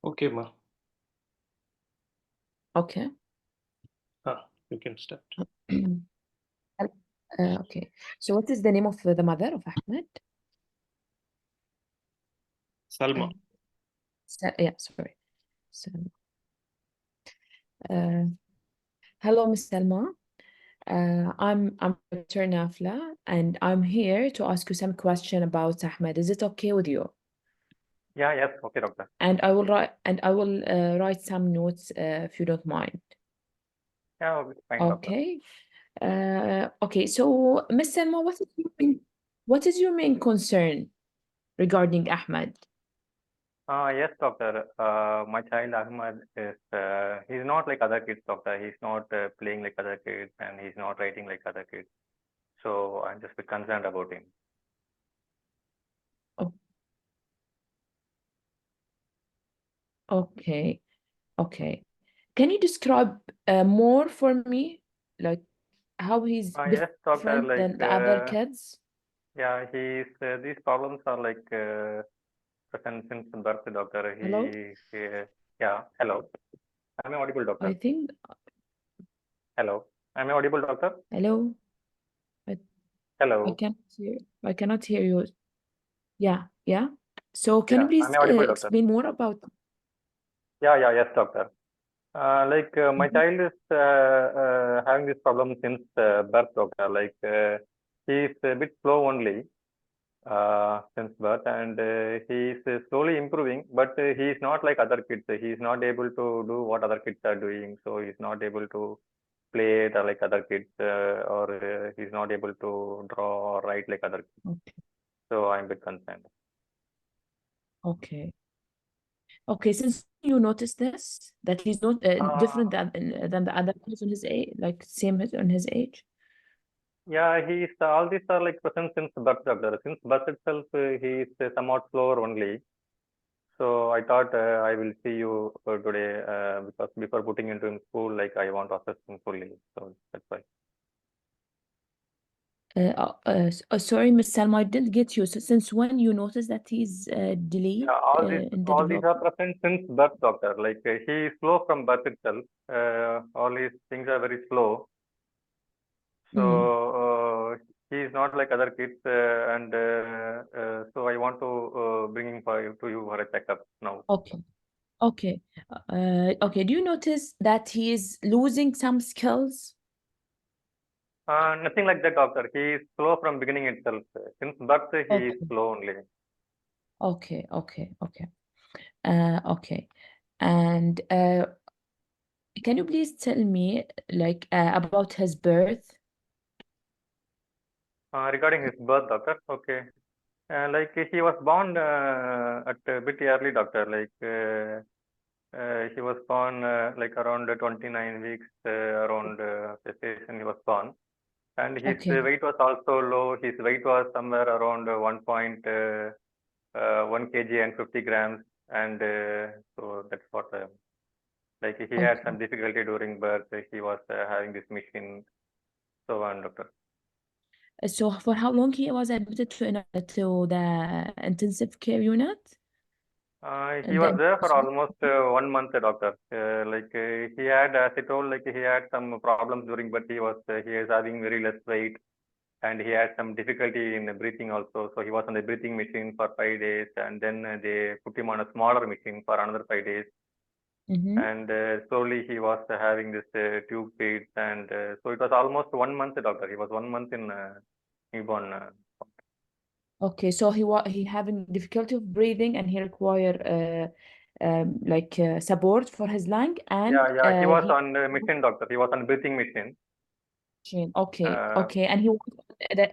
Okay, ma. Okay. You can start. Okay. So what is the name of the mother of Ahmed? Salma. Yeah, sorry. So, hello, Miss Salma. I'm Dr. Nafla, and I'm here to ask you some question about Ahmed. Is it okay with you? Yes, okay, doctor. And I will write some notes if you don't mind. Yeah, okay, fine, doctor. Okay. Okay. So, Miss Salma, what is your main concern regarding Ahmed? Yes, doctor. My child Ahmad is he's not like other kids, doctor. He's not playing like other kids, and he's not writing like other kids. So I'm just a bit concerned about him. Oh, okay. Okay. Can you describe more for me, like how he's Yes, doctor. different Like than the other kids? yeah, he's these problems are like present since birth, doctor. Hello? Yeah. Hello. Am I audible, I doctor? think, Hello. Am I audible, doctor? hello? I, Hello. I cannot hear you. Yeah, yeah. So can you Yeah. Am please I audible, doctor? explain more about? Yes, doctor. My Mhm. child is having this problem since birth, doctor. He's a bit slow only since birth, and he's slowly improving. But he's not like other kids. He's not able to do what other kids are doing. So he's not able to play like other kids, or he's not able to draw or write like other kids. Okay, So I'm a bit concerned. okay. Okay, since you noticed this, that he's not different Uh, than the other kids on his age, like same on his age. Yeah, he's all these are like present since birth, doctor. Since birth itself, he is somewhat slower only. So I thought I will see you today because before putting into in school, like I want to assess him fully. So that's why. Sorry, Miss Salma, I didn't get you. So since when you noticed that he's Yeah, delayed in the all these are development? present since birth, doctor. He is slow from birth itself. All these things are very slow. So Mm, he is not like other kids, so I want to bring him to you for a checkup now. okay, okay, okay. Do you notice that he is losing some skills? Nothing like that, doctor. He is slow from beginning itself. Since birth, he is Okay, slow only. okay, okay, okay, okay. And can you please tell me like about his birth? Regarding his birth, doctor, okay. He was born at a bit early, doctor. He was born like around 29 weeks, around gestation. He was born, and his Okay, weight was also low. His weight was somewhere around 1 kg and 50 grams, and so that's what. He had okay. some difficulty during birth. He was having this machine. So on, doctor. So for how long he was admitted to the intensive care unit? He And was then, there for almost 1 month, doctor. He had, as I told, he had some problems during birth. He is having very less weight, and he had some difficulty in breathing also. So he was on the breathing machine for 5 days, and then they put him on a smaller machine for another 5 days. Mhm. And slowly he was having this tube feeds, and so it was almost 1 month, doctor. He was 1 month in newborn. Okay, so he having difficulty of breathing and he require support for his lung and Yeah. He was he on the machine, doctor. He was on breathing machine. okay, Uh, okay, and he was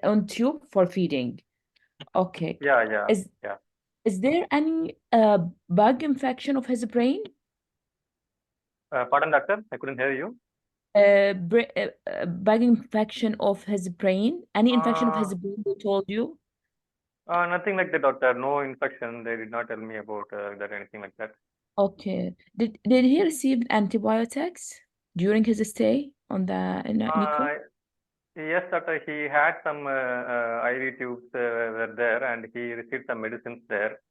on tube for feeding. Okay. yeah, yeah, Is yeah. is there any bug infection of his brain? Pardon, doctor. I couldn't hear you. Bug infection of his brain? Any infection of Uh, his brain they told you? Nothing like that, doctor. No infection. They did not tell me about that, anything like that. Okay. Did he receive antibiotics during his stay on the in NICU? Uh, yes, doctor. He had some IV tubes were there, and he received some medicines there.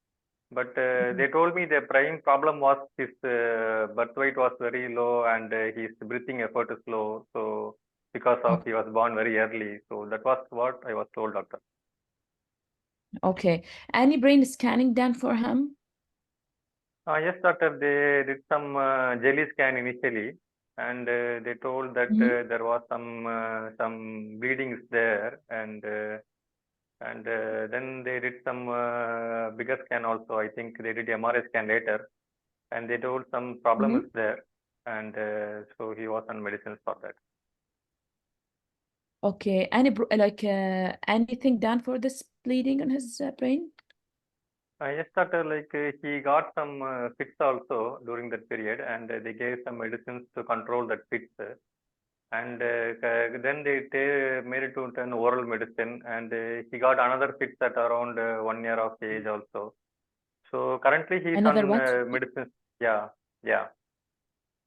But they told me the prime problem was his birth weight was very low and his breathing effort is low. So because of he was born very early. So that was what I was told, doctor. Okay. Any brain scanning done for him? Yes, doctor. They did some jelly scan initially, and they told that there was some bleeding is there, and then they did some bigger scan also. I think they did MRI scan later, and they told some problem is there, and so he was on medicines for that. Okay. Any anything done for this bleeding on his brain? Yes, doctor. Like he got some fits also during that period, and they gave some medicines to control that fits. And then they made it to an oral medicine, and he got another fits at around 1 year of age also. So currently he's Another on what? medicines. Yeah, yeah.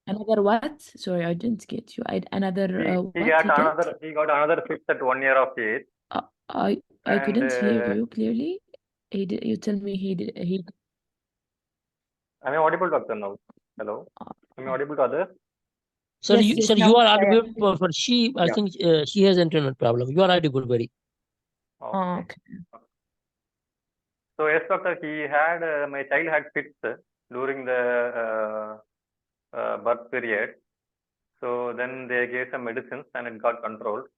Another what? Sorry, I didn't get you. Another He what got he get? another fits at 1 year of age, I and couldn't hear you clearly. You tell me he am I audible, doctor? Now, hello. Am I audible to others? Sir, yes, yes, sir, now you are I am. audible for she. I Yeah. think she has internet problem. You are audible very. Okay. Okay. So yes, doctor. He had my child had fits during the birth period. So then they gave some medicines and it got controlled.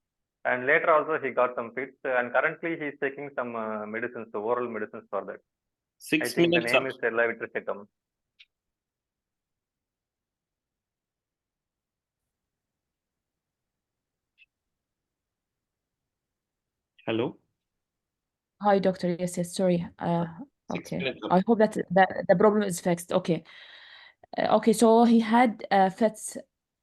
And later also he got some fits and currently he is taking some medicines, oral medicines for that. I 6 think the minutes name up. is levetiracetam. Hello. Hi, doctor. Yes, yes. Sorry. 6 Okay. minutes up. I hope that the problem is fixed. Okay. Okay. So he had fits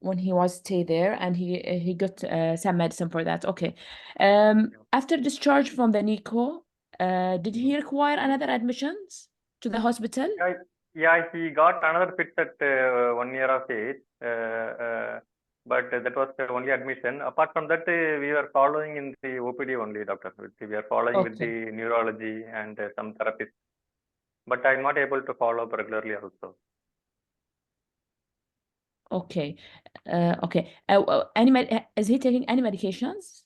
when he was stay there, and he got some medicine for that. Okay. After discharge from the NICO, did he require another admissions to the hospital? Yeah, he got another fits at 1 year of age. But that was the only admission. Apart from that, we were following in the OPD only, doctor. We are following with the neurology and some therapists. But I'm not able to follow up regularly also. Okay. Okay. Is he taking any medications?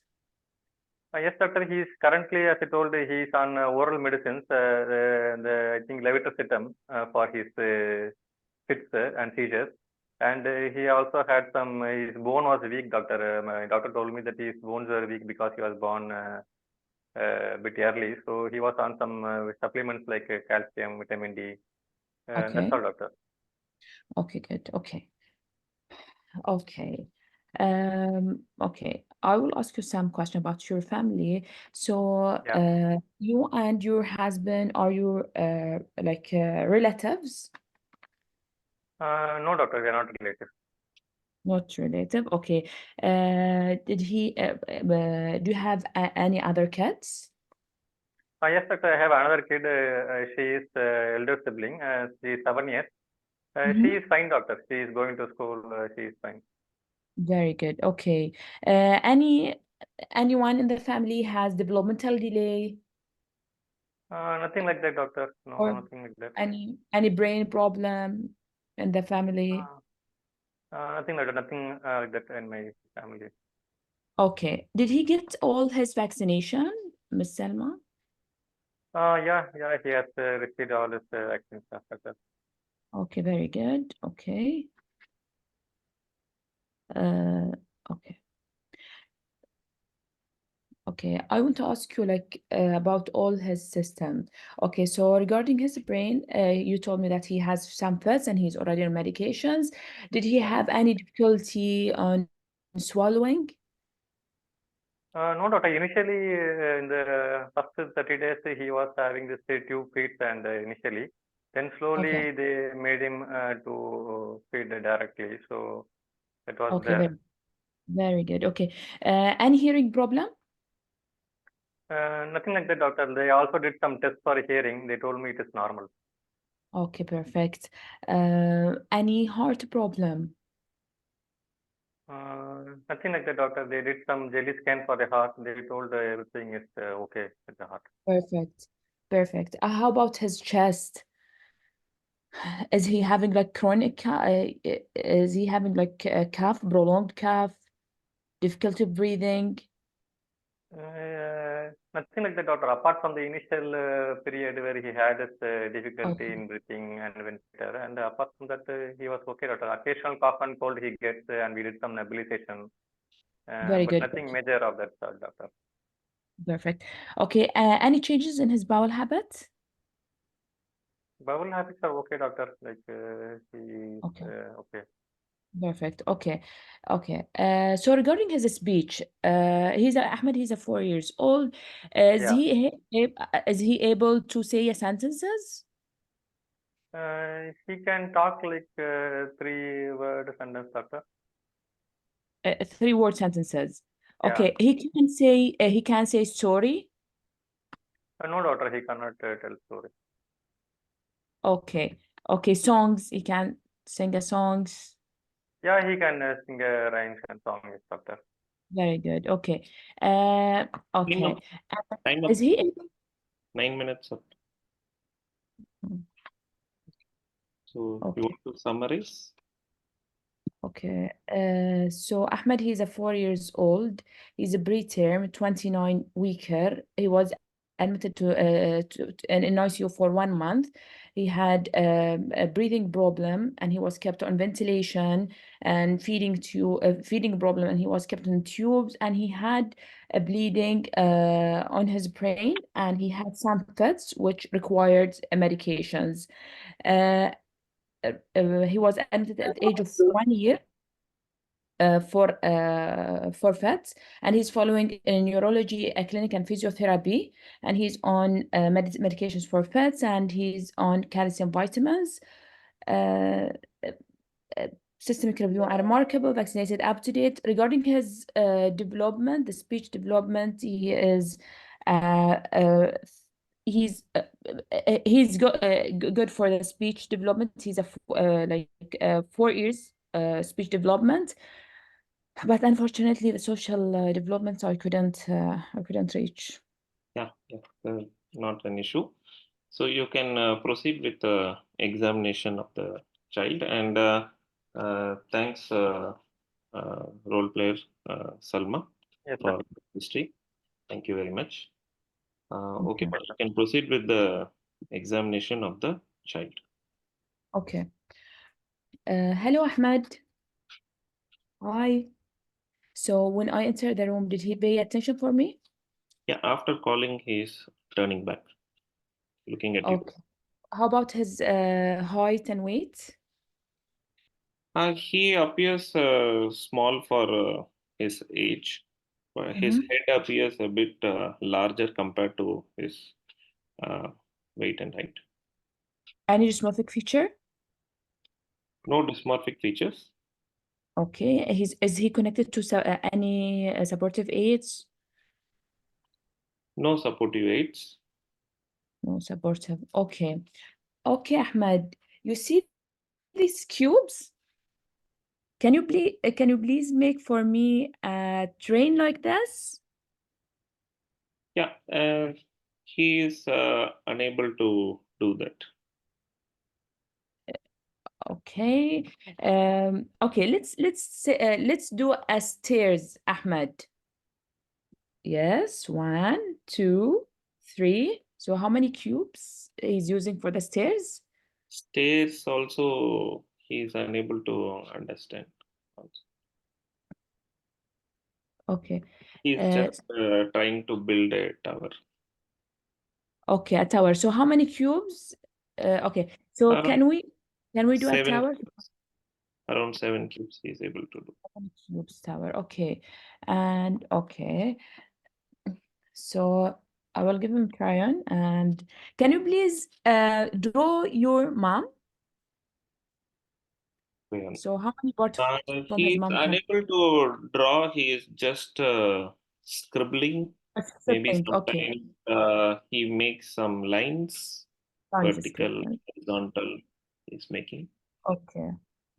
Yes, doctor. He's currently, as I told, he's on oral medicines. I think levetiracetam for his fits and seizures. And he also had some. His bone was weak, doctor. My doctor told me that his bones were weak because he was born a bit early. So he was on some supplements like calcium, vitamin D. Okay. That's all, doctor. Okay, good. Okay. Okay. Okay. I will ask you some question about your family. So, Yeah. you and your husband, are you relatives? No, doctor. We are not related. Not relative. Okay. Do you have any other kids? Yes, doctor. I have another kid. She is elder sibling. She is 7 years. She is fine, doctor. She is going to school. She is fine. Very good. Okay. Anyone in the family has developmental delay Nothing like that, doctor. No, or nothing like that. any brain problem in the family? Nothing like that. Nothing like that in my family. Okay. Did he get all his vaccination, Miss Selma? Yeah. He has received all his vaccines, doctor. Okay, very good. Okay. Okay. Okay, I want to ask you about all his system. Okay, so regarding his brain, you told me that he has some fits and he's already on medications. Did he have any difficulty on swallowing? No, doctor. Initially, in the first 30 days, he was having this tube feeds and initially. Then slowly Okay. they made him to feed directly. So it was Okay, there. very good. Okay. Any hearing problem? Nothing like that, doctor. They also did some tests for hearing. They told me it is normal. Okay, perfect. Any heart problem? Nothing like that, doctor. They did some jelly scan for the heart. They told everything is okay with the heart. Perfect. Perfect. How about his chest? Is he having like chronic is he having like a cough, prolonged cough, difficulty breathing? Nothing like that, doctor. Apart from the initial period where he had this difficulty Okay. in breathing and ventilator, and apart from that, he was okay, doctor. Occasional cough and cold he gets, and we did some nebulization, Very but good. nothing major of that, doctor. Perfect. Okay. Any changes in his bowel habits? Bowel habits are okay, doctor. Like he Okay. okay. Perfect. Okay. Okay. So regarding his speech, Ahmed, he's a 4 years old. Is Yeah. is he able to say sentences? He can talk like 3 word sentence, doctor. 3 word sentences. Yeah. Okay. He can say sorry. No, doctor. He cannot tell story. Okay. Okay. Songs. He can sing a songs. Yeah, he can sing rhymes and songs, doctor. Very good. Okay. Okay. Time up. Is he able? 9 minutes up. So you Okay. want to summarize? Okay. So Ahmed, he's a 4 years old. He's a preterm, 29 weeker. He was admitted in ICU for 1 month. He had a breathing problem and he was kept on ventilation and feeding problem, and he was kept in tubes, and he had a bleeding on his brain, and he had some fits which required medications. Uh, he was admitted at the age of 1 year for FETs, and he's following a neurology, a clinic, and physiotherapy, and he's on medications for FETs, and he's on calcium vitamins. Uh, Systemic review are remarkable, vaccinated, up to date. Regarding his development, the speech development, he is he's good for the speech development. He's 4 years speech development, but unfortunately the social development I couldn't reach. Yeah, not an issue. So you can proceed with the examination of the child, and thanks, role player Salma, Yes, for sir. history. Thank you very much. Okay, Okay. but you can proceed with the examination of the child. Okay. Hello, Ahmed. Hi. So when I entered the room, did he pay attention for me? Yeah, after calling, he is turning back, looking at you. Okay. How about his height and weight? He appears small for his age. His Mhm. head appears a bit larger compared to his uh, weight and height. Any dysmorphic feature? No dysmorphic features. Okay. Is he connected to any supportive aids? No supportive aids. No supportive. Okay. Okay, Ahmed. You see these cubes? Can you please make for me a train like this? Yeah, he is unable to do that. Okay. Okay, let's do a stairs, Ahmed. Yes, 1, 2, 3. So how many cubes he's using for the stairs? Stairs also he is unable to understand. Also. Okay. He is Uh, just trying to build a tower. okay, a tower. So how many cubes? Okay. So Around can we do a 7 tower? cubes. Around 7 cubes he is able to do. Cubes tower. Okay. And okay. So I will give him crayon. And can you please draw your mom? So how many parts from his He is mom can unable to draw. He is just scribbling. Maybe sibling? Okay. sometimes he makes some lines, Lines vertical, scribbling. horizontal. He's making. Okay.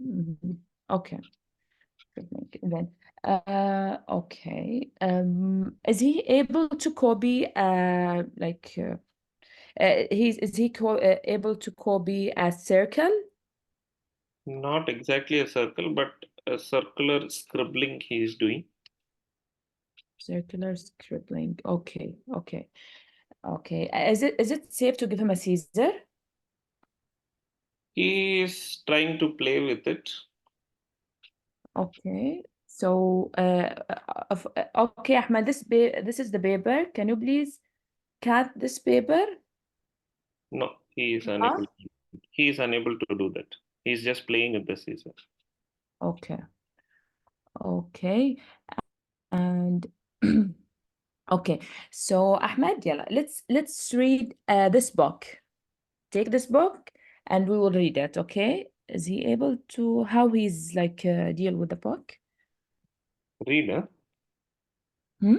Mhm. Okay. Scribbling. Then okay. Is he able to copy is he able to copy a circle? Not exactly a circle, but a circular scribbling he is doing. Circular scribbling. Okay, okay, okay. Is it safe to give him a Caesar? He is trying to play with it. Okay. So, okay, Ahmed, this is the paper. Can you please cut this paper? No, he is Huh? unable. He is unable to do that. He's just playing with the scissors. Okay. Okay. And okay. So, Ahmed, yalla, let's read this book. Take this book and we will read it, okay? Is he able to how he's like deal with the book? Reader, Hmm?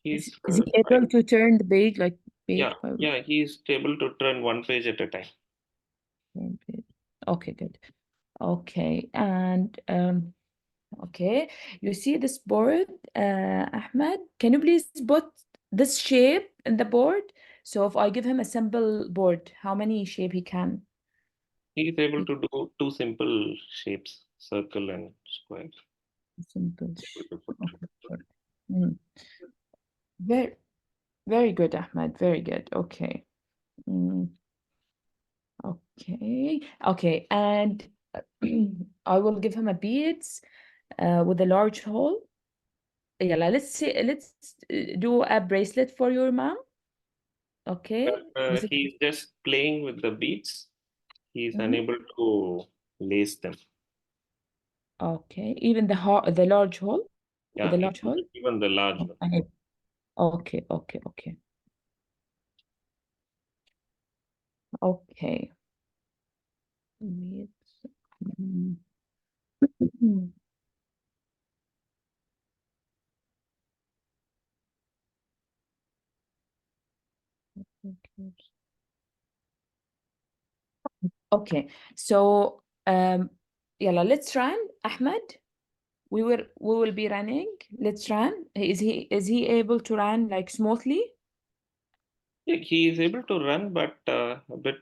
he's Is he able trying. to turn the page like Yeah, page by yeah, he's able to turn one page at a time. page? Okay, good. Okay, and okay, you see this board, Ahmed? Can you please put this shape in the board? So if I give him a simple board, how many shape he can? He is able He to do two simple shapes, circle and square. simple. Able to put. Okay. Good. Mm. Very, very good, Ahmed. Very good. Okay. Mm. Okay. Okay. And I will give him a beads with a large hole. Yeah, let's do a bracelet for your mom. Okay. This is He's just playing with the beads. He's mhm. unable to lace them. Okay. Even the large hole with Yeah, a large hole. even the large one. Okay. Okay. Okay. Okay. Okay. Beads. Mm. Okay. Okay. So yalla, let's run, Ahmed. We will be running. Let's run. Is he able to run like smoothly? Yeah, he is able to run, but a bit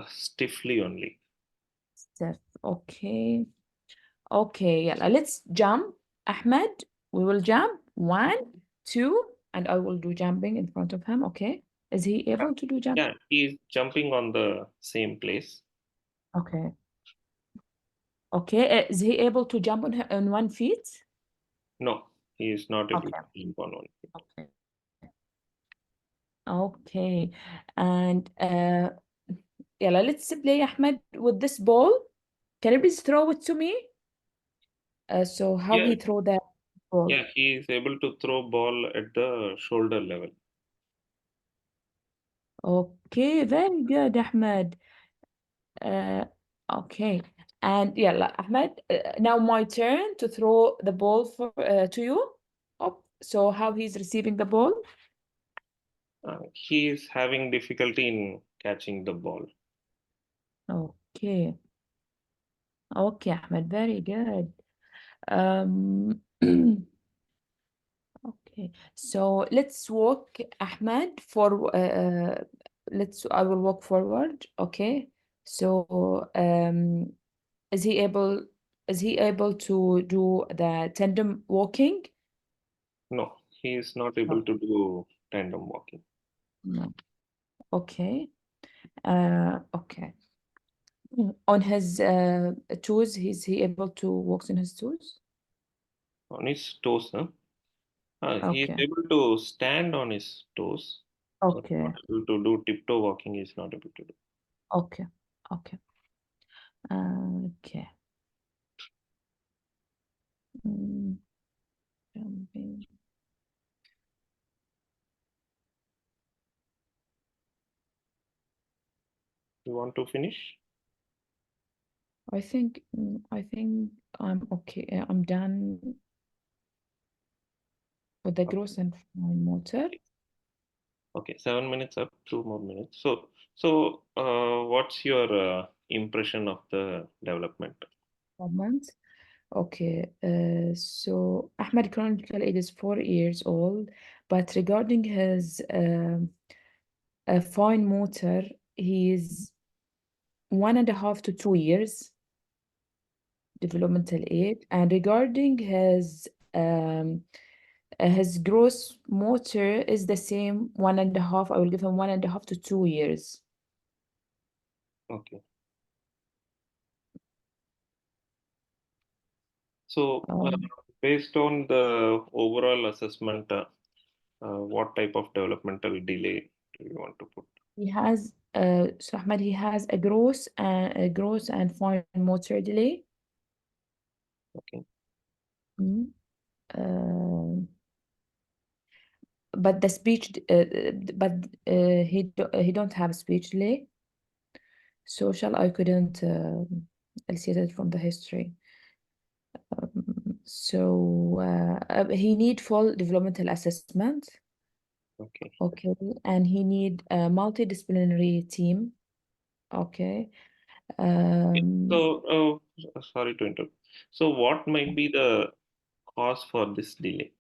stiffly only. Steph. Okay. Okay, yalla, let's jump. Ahmed, we will jump. 1, 2, and I will do jumping in front of him. Okay. Is he able to do jump? Yeah, he is jumping on the same place. Okay. Okay. Is he able to jump on 1 feet? No, he is not able Okay. to jump on one. Okay. Okay. And yalla, let's play Ahmed with this ball. Can you please throw it to me? So how Yeah, he throw the ball? yeah, he is able to throw ball at the shoulder level. Okay, very good, Ahmed. Okay. And yeah, Ahmed, now my turn to throw the ball to you. Oh, so how he's receiving the ball? He is having difficulty in catching the ball. Okay. Okay, Ahmed, very good. Um, okay. So let's walk, Ahmed, for I will walk forward. Okay. So is he able to do the tandem walking? No, he is not able to do tandem walking. No. Okay. Okay. On his toes, he able to walk on his toes? On his toes, huh? He is Okay. able to stand on his toes, but Okay. not able to do tiptoe walking. He is not able to do. Okay. Okay. Okay. Mm, jumping. You want to finish? I think I'm okay. I'm done with the gross and fine motor. Okay, 7 minutes up, 2 more minutes. What's your impression of the development? Moments. Okay. So Ahmed chronological age is 4 years old, but regarding his fine motor, he is 1.5 to 2 years developmental age. And regarding his gross motor is the same, 1.5. I will give him 1.5 to 2 years. Okay. So, based on the overall assessment, what type of developmental delay do you want to put? He has so Ahmed, he has a gross and fine motor delay. Okay. But the speech, he don't have speech delay. Social, I couldn't elicit it from the history. He need full developmental assessment. Okay. Okay, and he need a multidisciplinary team. Okay. So, sorry to interrupt. So, what might be the cause for this delay?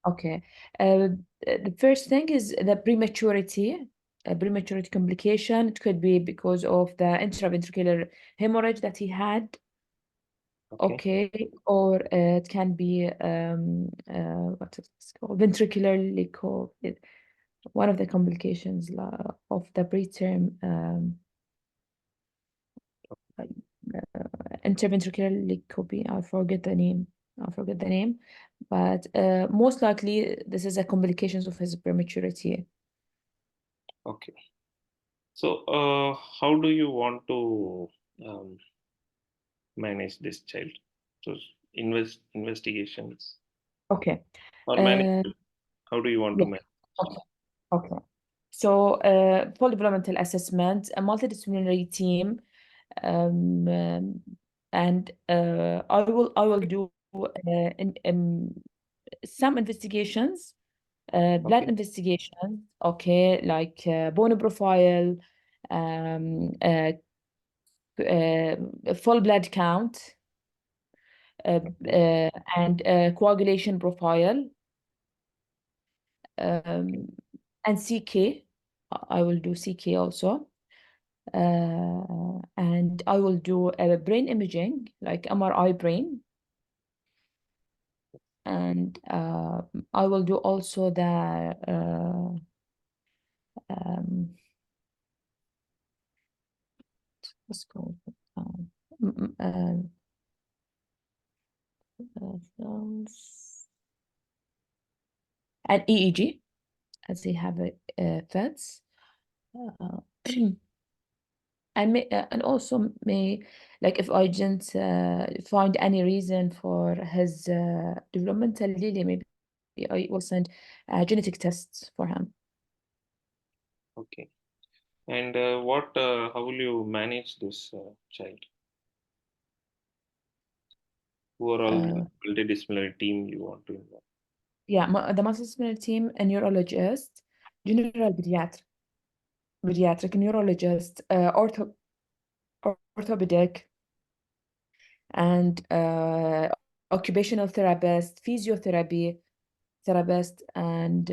Okay. The first thing is the prematurity, a prematurity complication. It could be because of the intraventricular hemorrhage that he had. Okay. Okay, or it can be what is it called? Ventricular leak. One of the complications of the preterm interventricular leukopenia. I forget the name, but most likely this is a complication of his prematurity. Okay. So, how do you want to manage this child? So, investigations Okay. or manage. How do you want to Yeah. manage? Okay. So, full developmental assessment, a multidisciplinary team, and I will do some investigations, blood Okay. investigations, okay, like bone profile, um, uh, full blood count, and coagulation profile, and CK. I will do CK also. And I will do brain imaging, like MRI brain. And I will do also the what's called an EEG, as they have feds. And also may, like, if I didn't find any reason for his developmental delay, maybe I will send genetic tests for him. Okay. And how will you manage this child? Who are all the multidisciplinary team you want to involve? Yeah, the multidisciplinary team, a neurologist, general pediatric neurologist, orthopedic, and occupational therapist, physiotherapy therapist, and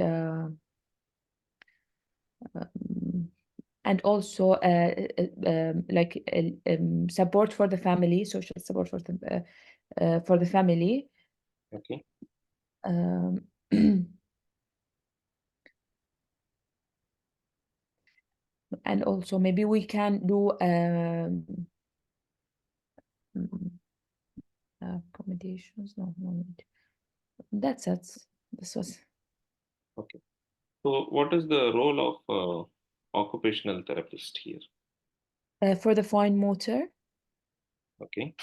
also like support for the family, social support for the family. Okay. And also maybe we can do accommodations. No need. That's it. This was Okay. So, what is the role of occupational therapist here? for the fine motor. Okay.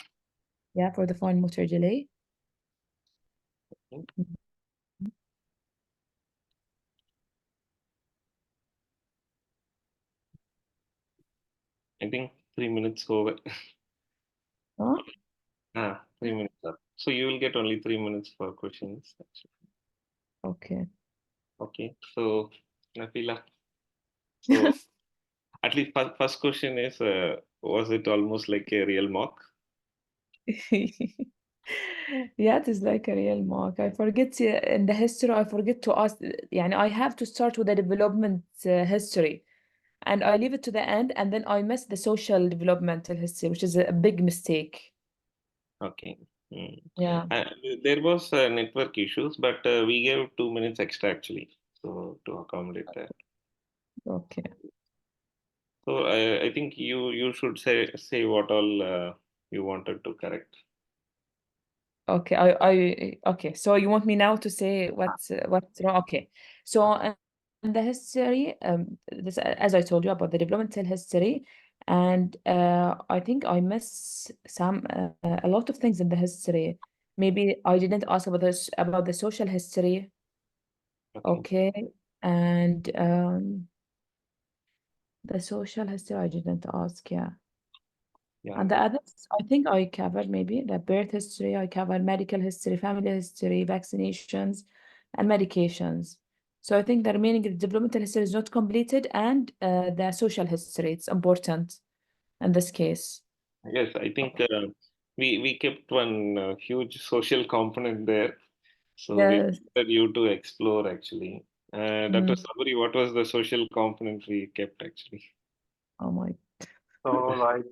Yeah, for the fine motor delay. Okay. I think 3 minutes over. Huh? 3 minutes up. So you will get only 3 minutes for questions. Okay. Okay. So, Nafila. So, at least first question is, was it almost like a real mock? Yeah, it is like a real mark. I forget in the history, I forget to ask. يعني I have to start with the development history, and I leave it to the end, and then I miss the social developmental history, which is a big mistake. Okay. Mm. Yeah. There was network issues, but we gave 2 minutes extra actually, so to accommodate that. Okay. So I think you should say what all you wanted to correct. Okay. Okay. So you want me now to say what's wrong? Okay. So in the history, this as I told you about the developmental history, and I think I miss a lot of things in the history. Maybe I didn't ask about the social history. Okay. Okay. And the social history I didn't ask, yeah. Yeah. And the others, I think I covered maybe the birth history, I covered medical history, family history, vaccinations, and medications. So I think the remaining developmental history is not completed, and the social history, it's important in this case. Yes, I think we kept one huge social component there. So we Yes. wanted you to explore actually. Dr. Mm. Sabri, what was the social component we kept actually? Oh my. So, like,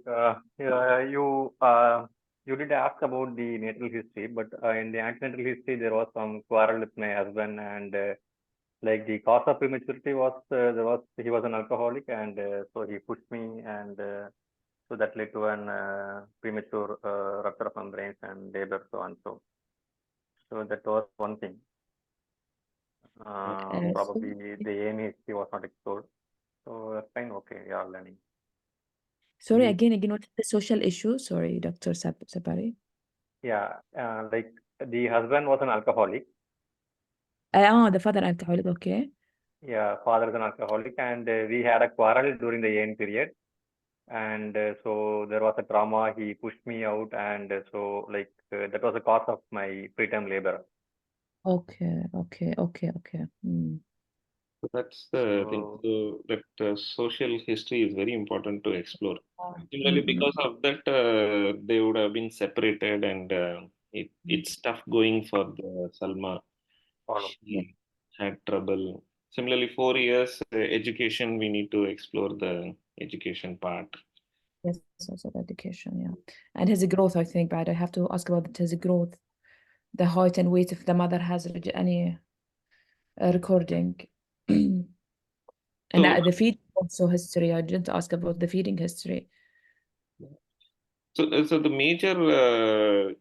yeah, you did ask about the natal history, but in the antenatal history, there was some quarrel with my husband, and like the cause of prematurity was he was an alcoholic, and so he pushed me, and so that led to an premature rupture of membranes and labor, so on. So that was one thing. So, Probably the AME history was not explored. So that's fine. Okay, yeah, learning. sorry, Mm. again, what's the social issue? Sorry, Dr. Sapari. Yeah, like the husband was an alcoholic. The father alcoholic, okay. Yeah, father is an alcoholic, and we had a quarrel during the AN period, and so there was a trauma. He pushed me out, and so like that was the cause of my preterm labor. Okay, okay, okay, okay. Mm. So that's the thing. So So that social history is very important to explore. Similarly, Mm-mm. because of that, they would have been separated, and it's tough going for the Salma. follow. Yeah. She had trouble. Similarly, 4 years education, we need to explore the education part. Yes, also the education, yeah. And his growth, I think, but I have to ask about his growth, the height and weight if the mother has any recording. And So, the feeding also history. I didn't ask about the feeding history. so the major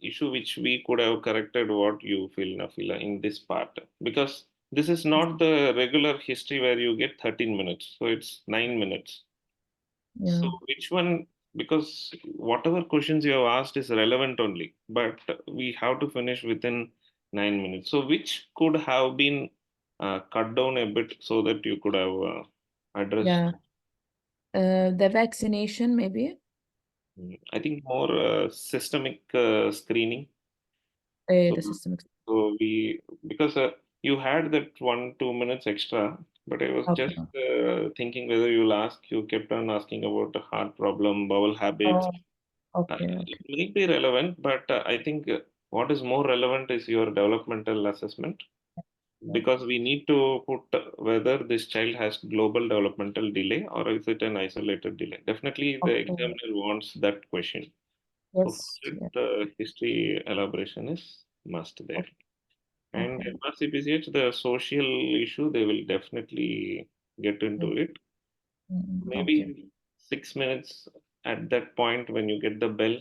issue which we could have corrected, what you feel, Nafila, in this part, because this is not the regular history where you get 13 minutes, so it's 9 minutes. So Yeah, which one? Because whatever questions you have asked is relevant only, but we have to finish within 9 minutes. So which could have been cut down a bit so that you could have addressed. yeah. The vaccination, maybe. I think more systemic screening. So, The systemic. so we because you had that 1-2 minutes extra, but I was Okay. just thinking whether you'll ask. You kept on asking about the heart problem, bowel habits. Oh, okay, It okay. may be relevant, but I think what is more relevant is your developmental assessment, Yeah. because we need to put whether this child has global developmental delay or is it an isolated delay. Definitely, the Okay. examiner wants that question. So for Yes. that, Yeah. the history elaboration is must there. Okay. And Okay. MRCPCH, the social issue, they will definitely get Yeah. into it. Okay. Maybe 6 minutes at that point when you get the bell,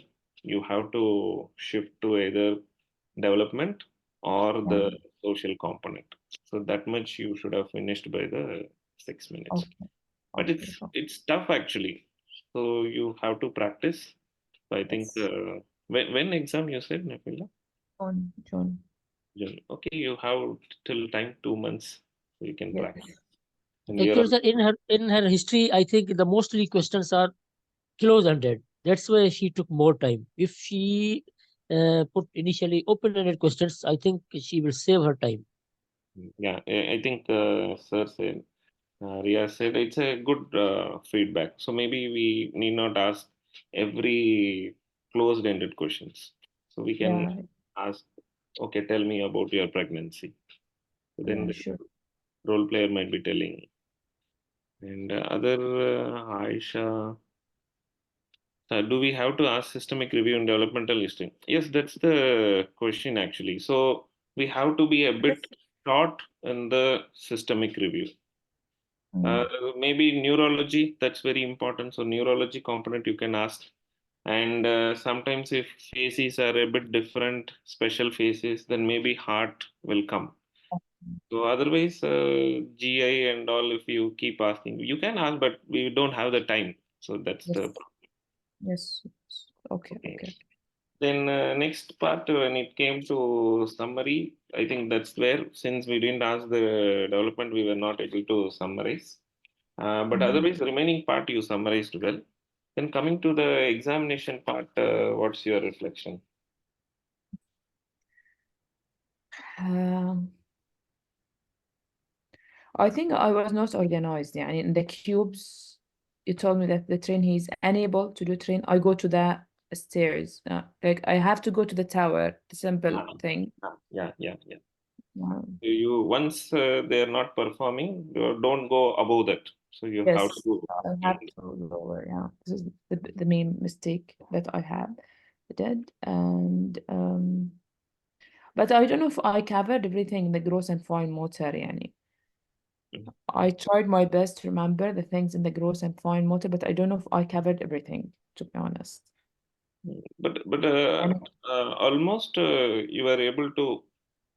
you have to shift to either development or Yeah. the social component. So that much you should have finished by the 6 minutes. Okay. But Okay. it's tough actually. So you have to practice. So I think Yes. when exam you said, Nafila? John. June. Okay, you have till time 2 months, so you can Yes. practice. And we are Actually, sir, in her history, I think the mostly questions are close-ended. That's why she took more time. If she put initially open-ended questions, I think she will save her time. yeah, I think Sir said, Ria said it's a good feedback. So maybe we need not ask every closed-ended questions. So we can Yeah. ask, okay, tell me about your pregnancy. So then Yeah, the sure. role player might be telling. And other Aisha, do we have to ask systemic review in developmental history? Yes, that's the question actually. So we have to be a bit short in the systemic review. Mm. Maybe neurology, that's very important. So neurology component you can ask. And sometimes if phases are a bit different, special phases, then maybe heart will come. So otherwise, GI and all, if you keep asking, you can ask, but we don't have the time. So that's Yes. the problem. Yes. Okay. Okay. Okay. Then next part, when it came to summary, I think that's where, since we didn't ask the development, we were not able to summarize. But Mhm. otherwise, the remaining part you summarized well. Then coming to the examination part, what's your reflection? Um, I think I was not organized. Yeah, in the cubes, you told me that the train he's unable to do train. I go to the stairs. Like I have to go to the tower. The simple thing. Yeah. Yeah. You once they are not performing, you don't go above that. So you have Yes, to. I have to lower. Yeah, this is the main mistake that I have did, and but I don't know if I covered everything, the gross and fine motor. Yani. Mhm. I tried my best to remember the things in the gross and fine motor, but I don't know if I covered everything, to be honest. But And almost you were able to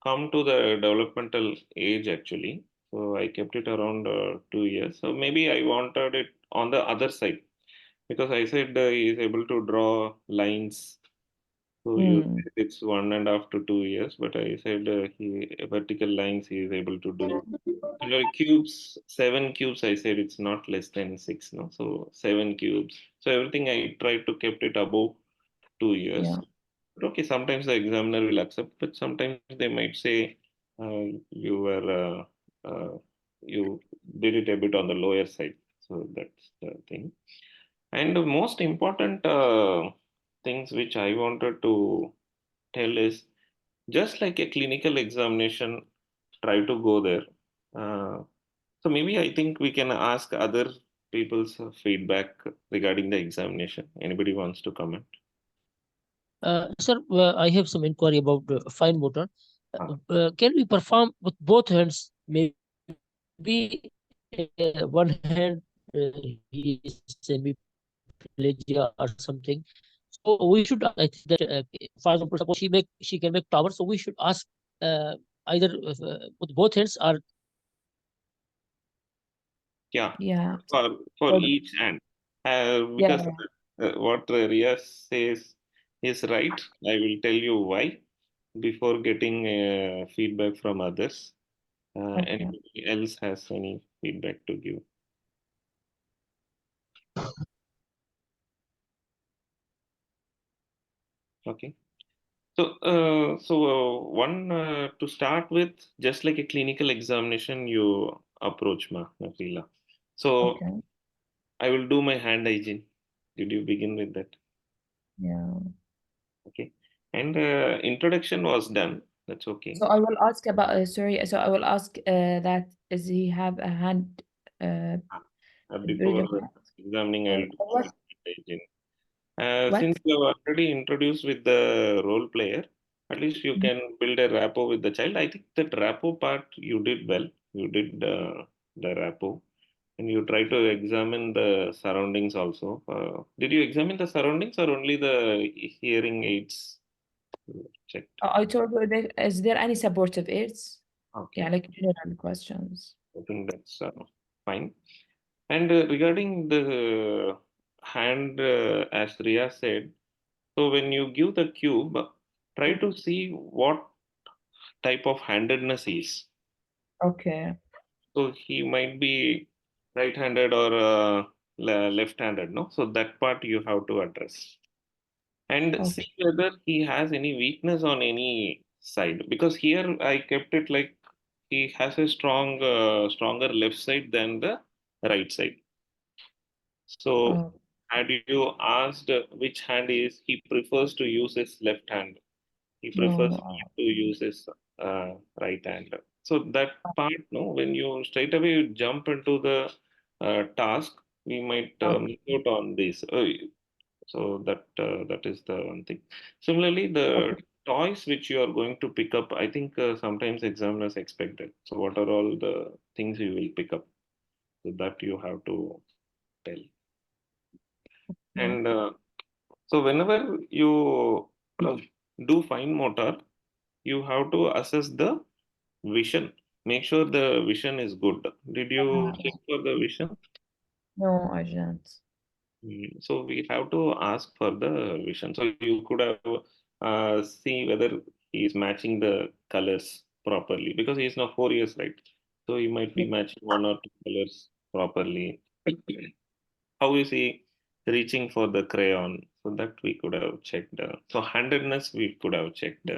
come to the developmental age actually. So I kept it around 2 years. So maybe I wanted it on the other side because I said he is able to draw lines. So you mm, said it's 1.5 to 2 years, but I said he vertical lines he is able to do. Cubes, 7 cubes. I said it's not less than six, no. So 7 cubes. So everything I tried to kept it above 2 years. yeah, But okay, sometimes the examiner will accept, but sometimes they might say you were you did it a bit on the lower side. So that's the thing. And the most important things which I wanted to tell is just like a clinical examination, try to go there. So maybe I think we can ask other people's feedback regarding the examination. Anybody wants to comment? Sir, I have some inquiry about fine motor. Ah. Can we perform with both hands? Maybe one hand he is semiplegia or something. So we should, I think that, for example, suppose she can make tower. So we should ask either with both hands or Yeah, yeah, for for each hand. yeah, Because what Ria says is right. I will tell you why before getting feedback from others. okay. Anybody else has any feedback to give? Okay. So, one to start with, just like a clinical examination, you approach Ma Nafila. So, Okay, I will do my hand hygiene. Did you begin with that? yeah. Okay. And introduction was done. That's okay. So I will ask about, sorry, so I will ask that is he have a hand Before breathing examining, I will do my what? hand hygiene. What? Since you have already introduced with the role player, at least you Mhm. can build a rapport with the child. I think that rapport part you did well. You did the rapport, and you try to examine the surroundings also. Did you examine the surroundings or only the hearing aids checked? I told you, is there any supportive aids? Yeah, Okay, like general questions. I think that's fine. And regarding the hand, as Riya said, so when you give the cube, try to see what type of handedness he is. Okay. So he might be right-handed or left-handed, no? So that part you have to address and Okay. see whether he has any weakness on any side. Because here I kept it like he has a stronger left side than the right side. So had you asked which hand he prefers to use his left hand. He prefers No. not to use his right hand. So that part, no, when you straight away jump into the task, we might miss out on this. So that is the one thing. Similarly, the toys which you are going to pick up, I think sometimes examiners expect it. So what are all the things you will pick up? So that you have to tell. And so whenever you do fine motor, you have to assess the vision. Make sure the vision is good. Did you check for the vision? No, I didn't. So we have to ask for the vision. So you could have see whether he is matching the colors properly because he is now 4 years, right? So he might be matching one or two colors properly. How is he reaching for the crayon? So that we could have checked. So handedness we could have checked.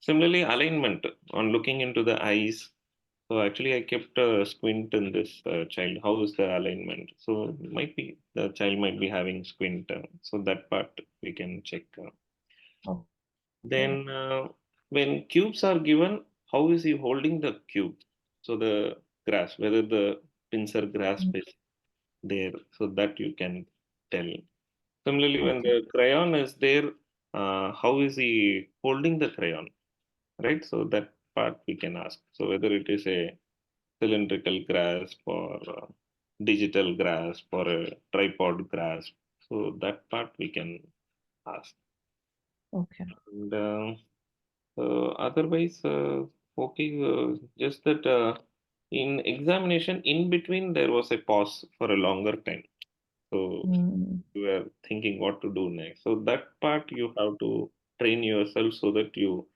Similarly, alignment on looking into the eyes. So actually, I kept a squint in this child. How is the alignment? So might be the child might be having squint. So that part we can check. Oh, Then when cubes are given, how is he holding the cube? So the grasp, whether the pincer grasp is there, so that you can tell. Similarly, when the crayon is there, how is he holding the crayon? Right? So that part we can ask. So whether it is a cylindrical grasp or digital grasp or a tripod grasp. So that part we can ask. okay. And otherwise, okay, just that in examination, in between, there was a pause for a longer time. So you were thinking what to do next. So that part you have to train yourself so that you,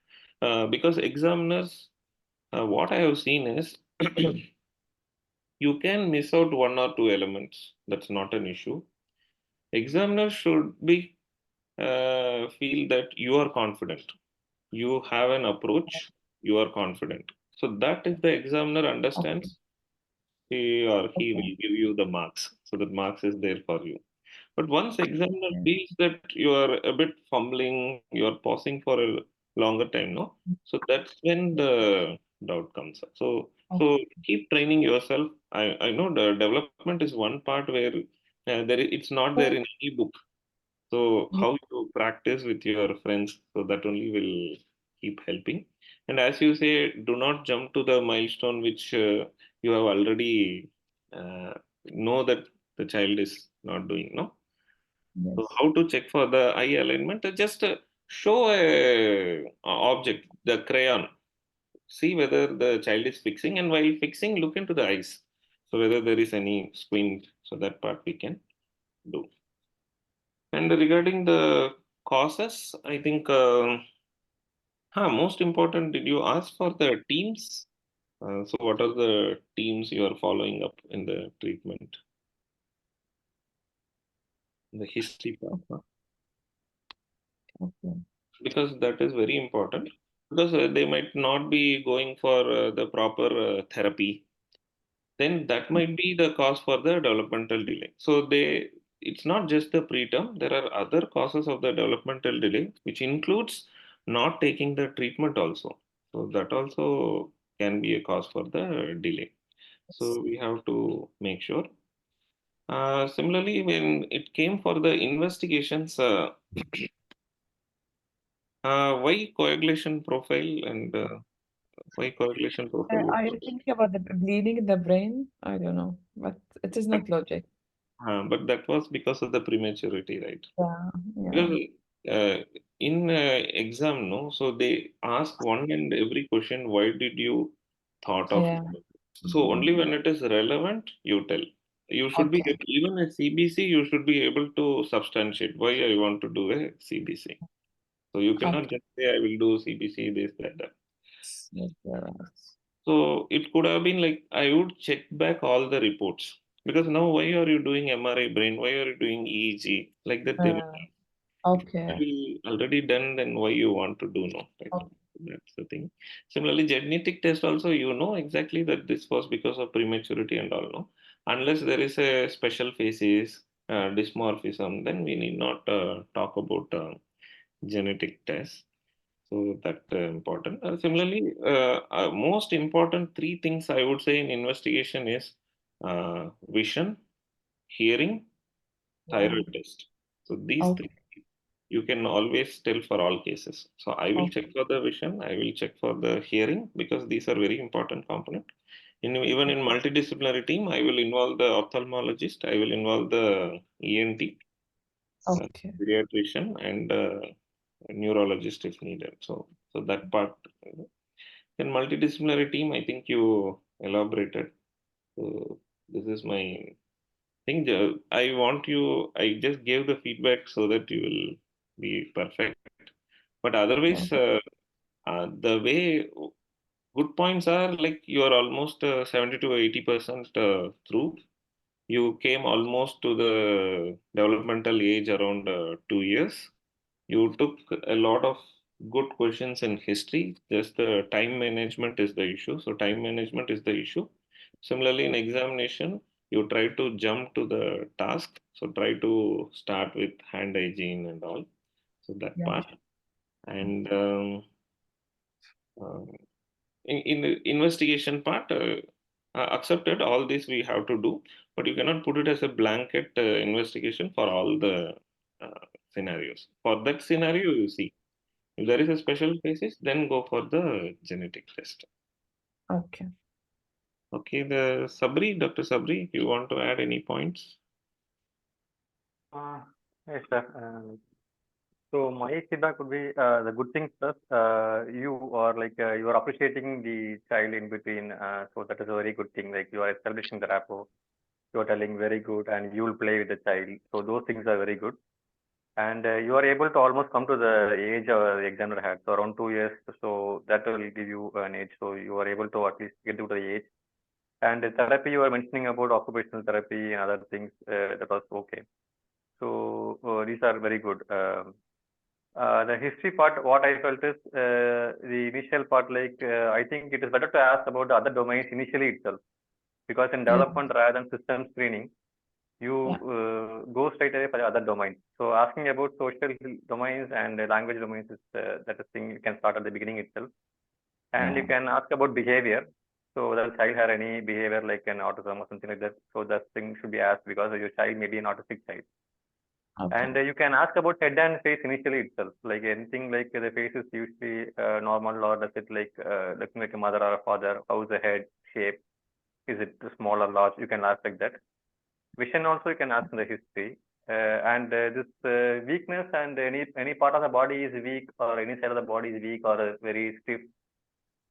because examiners, what I have seen is you can miss out one or two elements. That's not an issue. Examiners should be feel that you are confident. You have an approach. You are confident. So that if the examiner understands, he or he will give you the marks. So that marks is there for you. But once examiner feels that you are a bit fumbling, you are pausing for a longer time, no? So that's when the doubt comes up. So keep training yourself. I know the development is one part where it's not there in any book. So how you practice with your friends, so that only will keep helping. And as you say, do not jump to the milestone which you have already know that the child is not doing, no? So Yes. how to check for the eye alignment? Just show a object, the crayon. See whether the child is fixing, and while fixing, look into the eyes. So whether there is any squint, so that part we can do. And regarding the causes, I think most important. Did you ask for the teams? So what are the teams you are following up in the treatment? The history part. Huh? Okay. Because that is very important because they might not be going for the proper therapy, then that might be the cause for the developmental delay. So it's not just the preterm, there are other causes of the developmental delay which includes not taking the treatment also. So that also can be a cause for the delay, so we have to make sure. Similarly, when it came for the investigations, why coagulation profile and why coagulation profile? Are you thinking about the bleeding in the brain? I don't know, but it is But, not logic. but that was because of the prematurity, right? Yeah, yeah, Because in exam, no, so they ask one and every question, why did you thought of yeah. it? So only when it is relevant, you tell. You should be, Okay. even a CBC, you should be able to substantiate why I want to do a CBC. So you cannot Okay. just say, I will do CBC, this, that. Yes, you're right. So it could have been like I would check back all the reports because now why are you doing MRI brain? Why are you doing EEG? Like that they Okay. will already done. Then why you want to do no? Right? Okay. That's the thing. Similarly, genetic test also you know exactly that this was because of prematurity and all. No, unless there is a special phases dysmorphism, then we need not talk about genetic test. So that important. Similarly, most important three things I would say in investigation is vision, hearing, thyroid test. So these Okay. three you can always tell for all cases. So I will Okay. check for the vision, I will check for the hearing because these are very important component. Even in multidisciplinary team, I will involve the ophthalmologist, I will involve the ENT, Okay. pediatrician, and neurologist if needed. So that part. In multidisciplinary team, I think you elaborated. So this is my thing. I want you. I just gave the feedback so that you will be perfect. But otherwise, Okay. the way good points are like you are almost 70 to 80% through. You came almost to the developmental age around 2 years. You took a lot of good questions in history. Just the time management is the issue. So time management is the issue. Similarly, in examination, you try to jump to the task. So try to start with hand hygiene and all. So that Yeah. part. And um, in the investigation part, accepted all this we have to do, but you cannot put it as a blanket investigation for all the scenarios. For that scenario, you see. If there is a special cases, then go for the genetic test. Okay. Okay, Dr. Sabri, if you want to add any points. Yes, sir. So my feedback would be the good things first. You are like you are appreciating the child in between. So that is a very good thing. Like you are establishing the rapport. You are telling very good, and you will play with the child. So those things are very good. And you are able to almost come to the age the examiner had, so around 2 years. So that will give you an age. So you are able to at least get to the age. And the therapy you are mentioning about occupational therapy and other things, that was okay. So these are very good. The history part, what I felt is the initial part, like I think it is better to ask about the other domains initially itself, because in Yeah. development rather than system screening, you go straight away for the other domains. So asking about social domains and language domains is that is thing you can start at the beginning itself, and you Yeah. can ask about behavior. So the child had any behavior like an autism or something like that. So that thing should be asked because your child may be an autistic child. Okay. And you can ask about head and face initially itself, like anything like the face is usually normal, or does it like looking like a mother or a father? How is the head shape? Is it small or large? You can ask like that. Vision also you can ask in the history. And this weakness and any part of the body is weak, or any side of the body is weak or very stiff,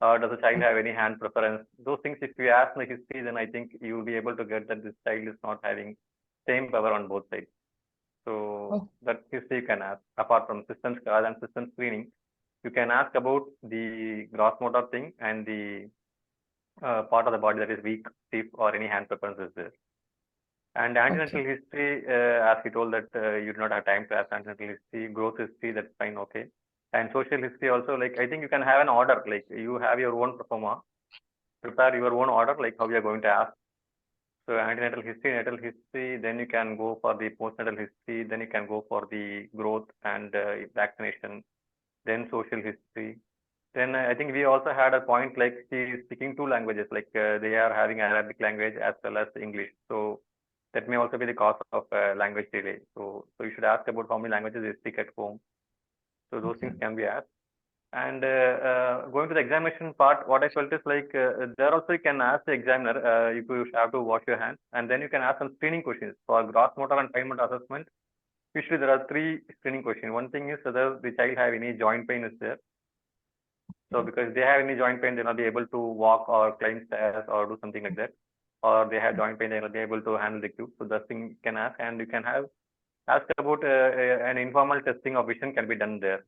or does the child have any hand preference? Those things, if you ask in the history, then I think you will be able to get that this child is not having same power on both sides. So Oh, that history you can ask. Apart from systems rather than system screening, you can ask about the gross motor thing and the part of the body that is weak, stiff, or any hand preference is there. And antenatal okay. history, as you told that you do not have time to ask antenatal history, growth history, that's fine, okay. And social history also, like I think you can have an order, like you have your own performa, prepare your own order, like how you are going to ask. So antenatal history, natal history, then you can go for the postnatal history, then you can go for the growth and vaccination, then social history. Then I think we also had a point like she is speaking two languages, like they are having Arabic language as well as English. So that may also be the cause of language delay. So you should ask about how many languages they speak at home. So those Okay. things can be asked. And going to the examination part, what I felt is like there also you can ask the examiner, you have to wash your hands, and then you can ask some screening questions for gross motor and fine motor assessment. Usually there are three screening questions. One thing is whether the child have any joint pain is there. So because they have any joint pain, they'll not be able to walk or climb stairs or do something like that. Or they have joint pain, they'll not be able to handle the cube. So that thing you can ask, and you can ask about an informal testing of vision can be done there.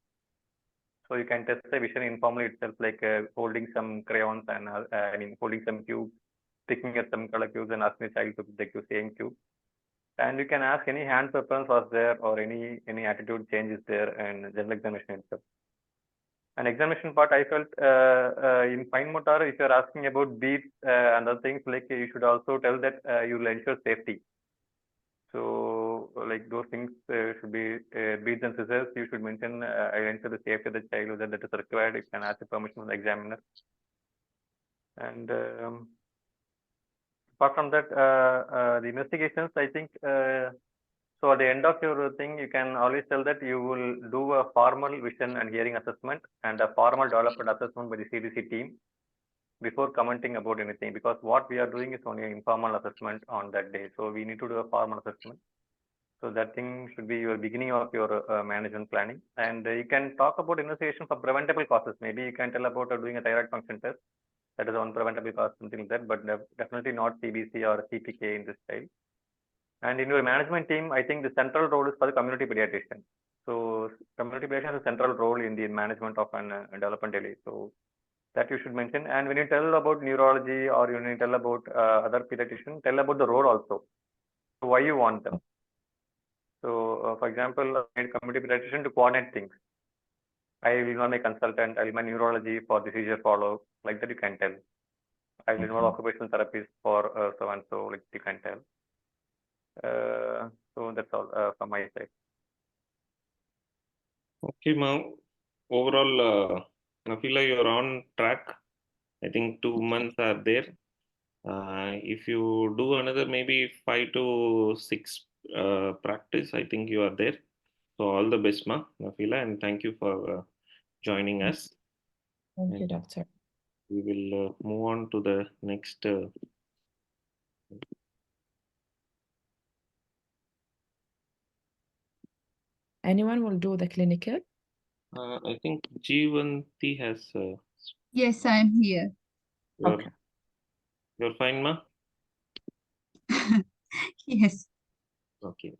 So you can test the vision informally itself, like holding some crayons and holding some cubes, picking at some color cubes and asking the child to pick the same cube. And you can ask any hand preference was there or any attitude change is there in general examination itself. And examination part, I felt in fine motor, if you're asking about beats and other things, like you should also tell that you will ensure safety. So So like those things should be beads and scissors. You should mention identify the safety of the child, whether that is required. You can ask the permission from the examiner. And apart from that, the investigations, I think. So at the end of your thing, you can always tell that you will do a formal vision and hearing assessment and a formal development assessment by the CDC team before commenting about anything, because what we are doing is only an informal assessment on that day. So we need to do a formal assessment. So that thing should be your beginning of your management planning. And you can talk about investigation for preventable causes. Maybe you can tell about doing a thyroid function test. That is one preventable cause, something like that, but definitely not CBC or CPK in this style. And in your management team, I think the central role is for the community pediatrician. So community pediatrician has a central role in the management of an development delay. So that you should mention. And when you tell about neurology or when you tell about other pediatrician, tell about the role also. So why you want them. So for example, I need community pediatrician to coordinate things. I will involve my consultant, I will my neurology for the seizure follow, like that you can tell. I will involve occupational therapies for so and so, like you can tell. So that's all from my side. Okay, ma'am. Overall, Nafila, you're on track. I think 2 months are there. If you do another maybe 5 to 6 practice, I think you are there. So all the best, ma, Nafila, and thank you for joining us. Thank you, And doctor. we will move on to the next. Anyone will do the clinical? I think Jeevanti has. Yes, I'm here. Okay. You're fine, ma? Yes. Okay.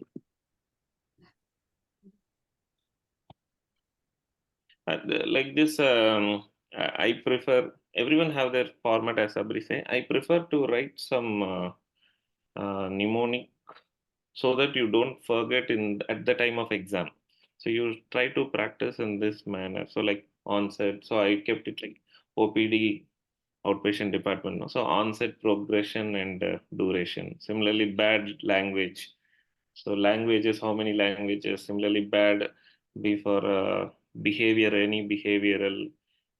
Like this, I prefer, everyone have their format as Sabri say. I prefer to write some mnemonic so that you don't forget at the time of exam. So you try to practice in this manner. So like onset, so I kept it like OPD, outpatient department. No? So onset, progression, and duration. Similarly, bad language. So languages, how many languages? Similarly, bad, B for behavior, any behavioral,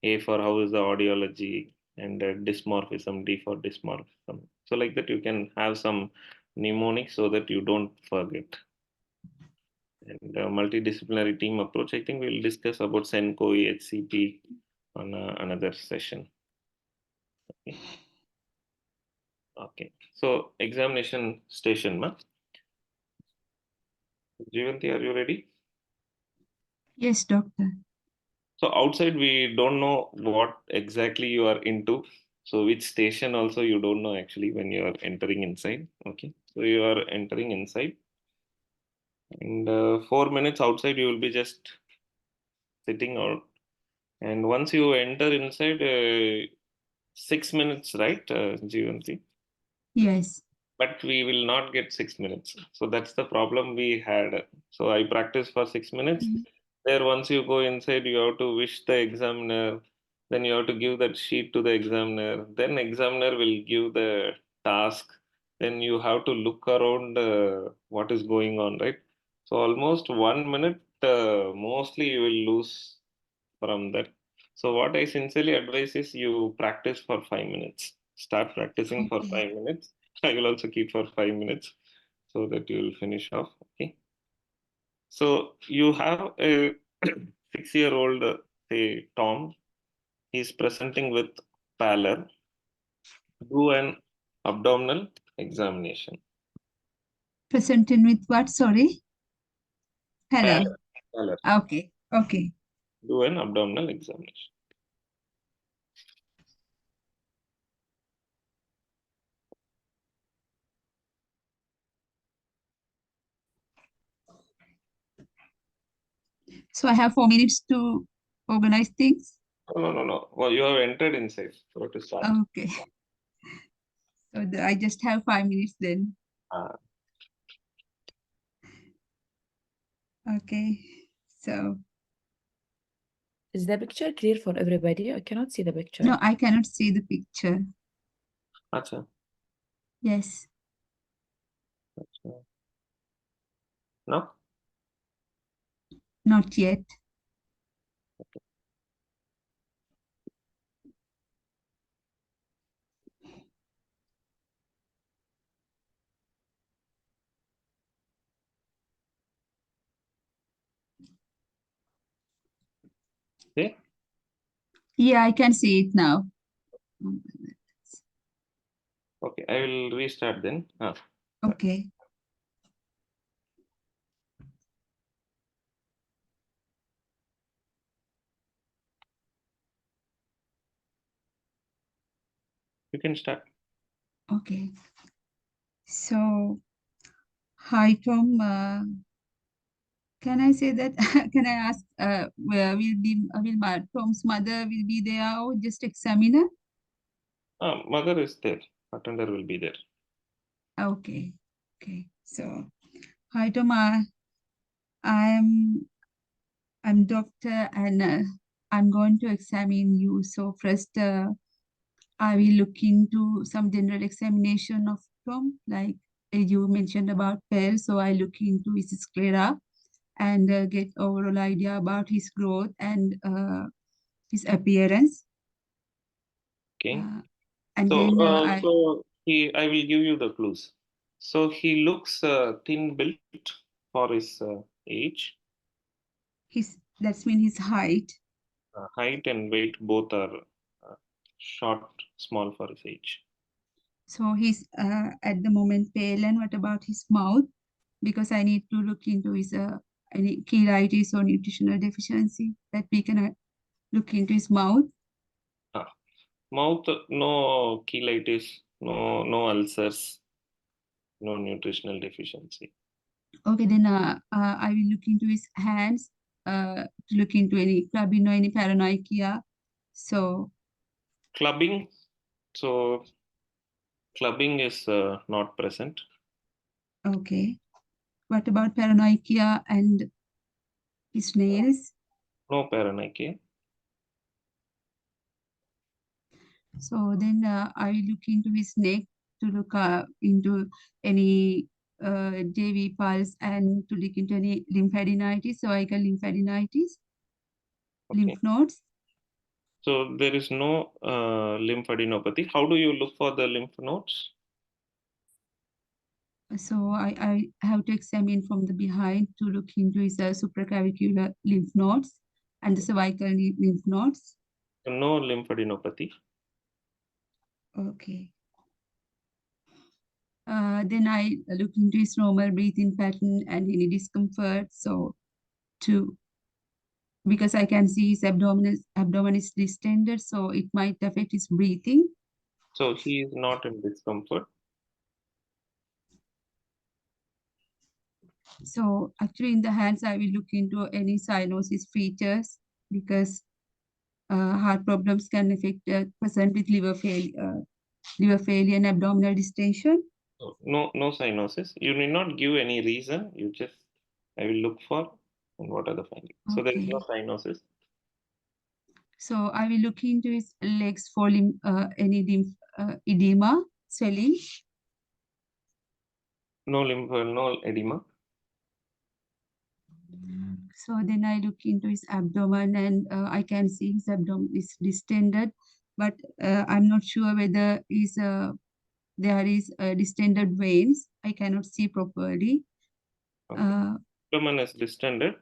A for how is the audiology, and dysmorphism, D for dysmorphism. So like that, you can have some mnemonics so that you don't forget. And multidisciplinary team approach, I think we'll discuss about SENCO, HCP on another session. Okay. Okay. So examination station, ma. Jeevanti, are you ready? Yes, doctor. So outside, we don't know what exactly you are into. So which station also you don't know actually when you are entering inside. Okay. So you are entering inside. And 4 minutes outside, you will be just sitting out. And once you enter inside, 6 minutes, right, Jeevanti? Yes. But we will not get 6 minutes. So that's the problem we had. So I practiced for 6 minutes. There, once you go inside, you have to wish the examiner, then you have to give that sheet to the examiner, then examiner will give the task, then you have to look around what is going on, right? So almost 1 minute, mostly you will lose from that. So what I sincerely advise is you practice for 5 minutes. Start practicing for 5 minutes. I will also keep for 5 minutes so that you will finish off. Okay. So you have a 6-year-old, say Tom. He's presenting with pallor. Do an abdominal examination. Presented with what? Sorry. Hello. Pallor. Okay. Okay. Do an abdominal examination. So I have 4 minutes to organize things. No. Well, you have entered inside. So to start. Okay. So I just have 5 minutes then. Okay. So Is the picture clear for everybody? I cannot see the picture. no, I cannot see the picture. Acha. Yes. Acha. No? Not yet. Okay. Yeah, I can see it now. Okay, I will restart then. Okay. You can start. Okay. So, hi Tom. Can I say that? Can I ask? Will Tom's mother will be there or just examiner? Mother is there. Attender will be there. Okay. Okay. So, hi Tom. I'm doctor and I'm going to examine you. So first, I will look into some general examination of Tom, like you mentioned about Pell. So I look into his sclera and get overall idea about his growth and his appearance. Okay. And So, then I will give you the clues. So he looks thin built for his age. That's mean his height. Height and weight both are short, small for his age. So he's at the moment pale. And what about his mouth? Because I need to look into his any cheilitis or nutritional deficiency that we can look into his mouth. Mouth, no cheilitis, no ulcers, no nutritional deficiency. Okay, then I will look into his hands to look into any clubbing or any paranoia. So, Clubbing, so clubbing is not present. okay. What about paranoia and his nails? No paranoia. So then I will look into his neck to look into any JV pulse and to look into any lymphadenitis, cervical lymphadenitis, Okay. lymph nodes. So there is no lymphadenopathy. How do you look for the lymph nodes? So I have to examine from the behind to look into his supraclavicular lymph nodes and the cervical lymph nodes. No lymphadenopathy. Okay. Then I look into his normal breathing pattern and any discomfort. So because I can see his abdomen is distended, so it might affect his breathing. So he is not in discomfort. So actually in the hands, I will look into any cyanosis features because heart problems can affect a person with liver failure and abdominal distension. So no cyanosis. You need not give any reason. You just, I will look for and what are the findings. So there is no cyanosis. So I will look into his legs for any edema, swelling. No no edema. So then I look into his abdomen and I can see his abdomen is distended, but I'm not sure whether there is distended veins. I cannot see properly. Okay. Abdomen is distended.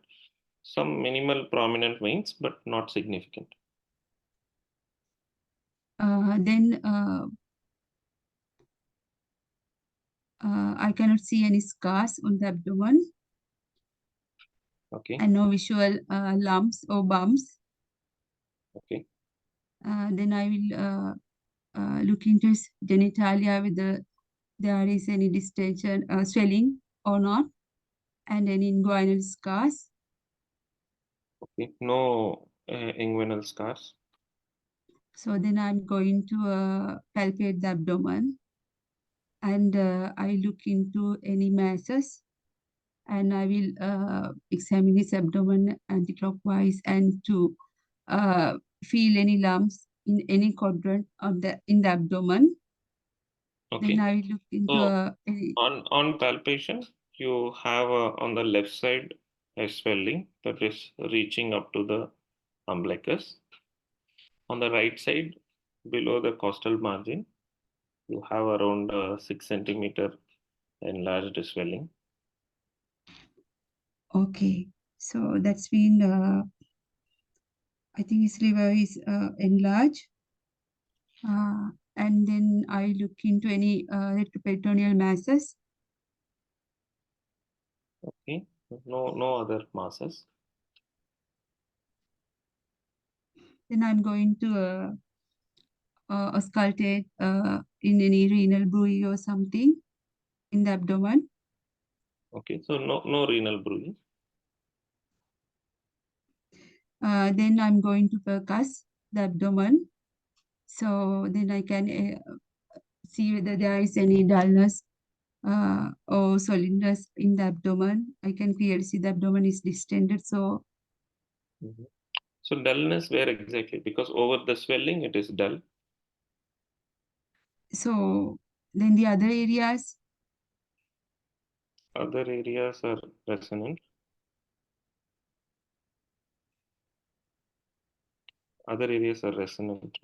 Some minimal prominent veins, but not significant. Then I cannot see any scars on the abdomen. Okay. And no visual lumps or bumps. Okay. Then I will look into his genitalia whether there is any distension, swelling or not, and any inguinal scars. Okay. No inguinal scars. So then I'm going to palpate the abdomen and I look into any masses and I will examine his abdomen anti-clockwise and to feel any lumps in any quadrant in the abdomen. Okay. Then I will look into So on palpation, you have on the left side a swelling that is reaching up to the umbilicus. On the right side, below the costal margin, you have around 6 centimeter enlarged swelling. Okay, so that's been, I think his liver is enlarged. And then I look into any retroperitoneal masses. Okay, no other masses. Then I'm going to auscultate in any renal bruit or something in the abdomen. Okay, so no renal bruit. Then I'm going to percuss the abdomen. So then I can see whether there is any dullness or solidness in the abdomen. I can clearly see the abdomen is distended. So, So dullness where exactly? Because over the swelling it is dull. so then the other areas, Other areas are resonant. Other areas are resonant.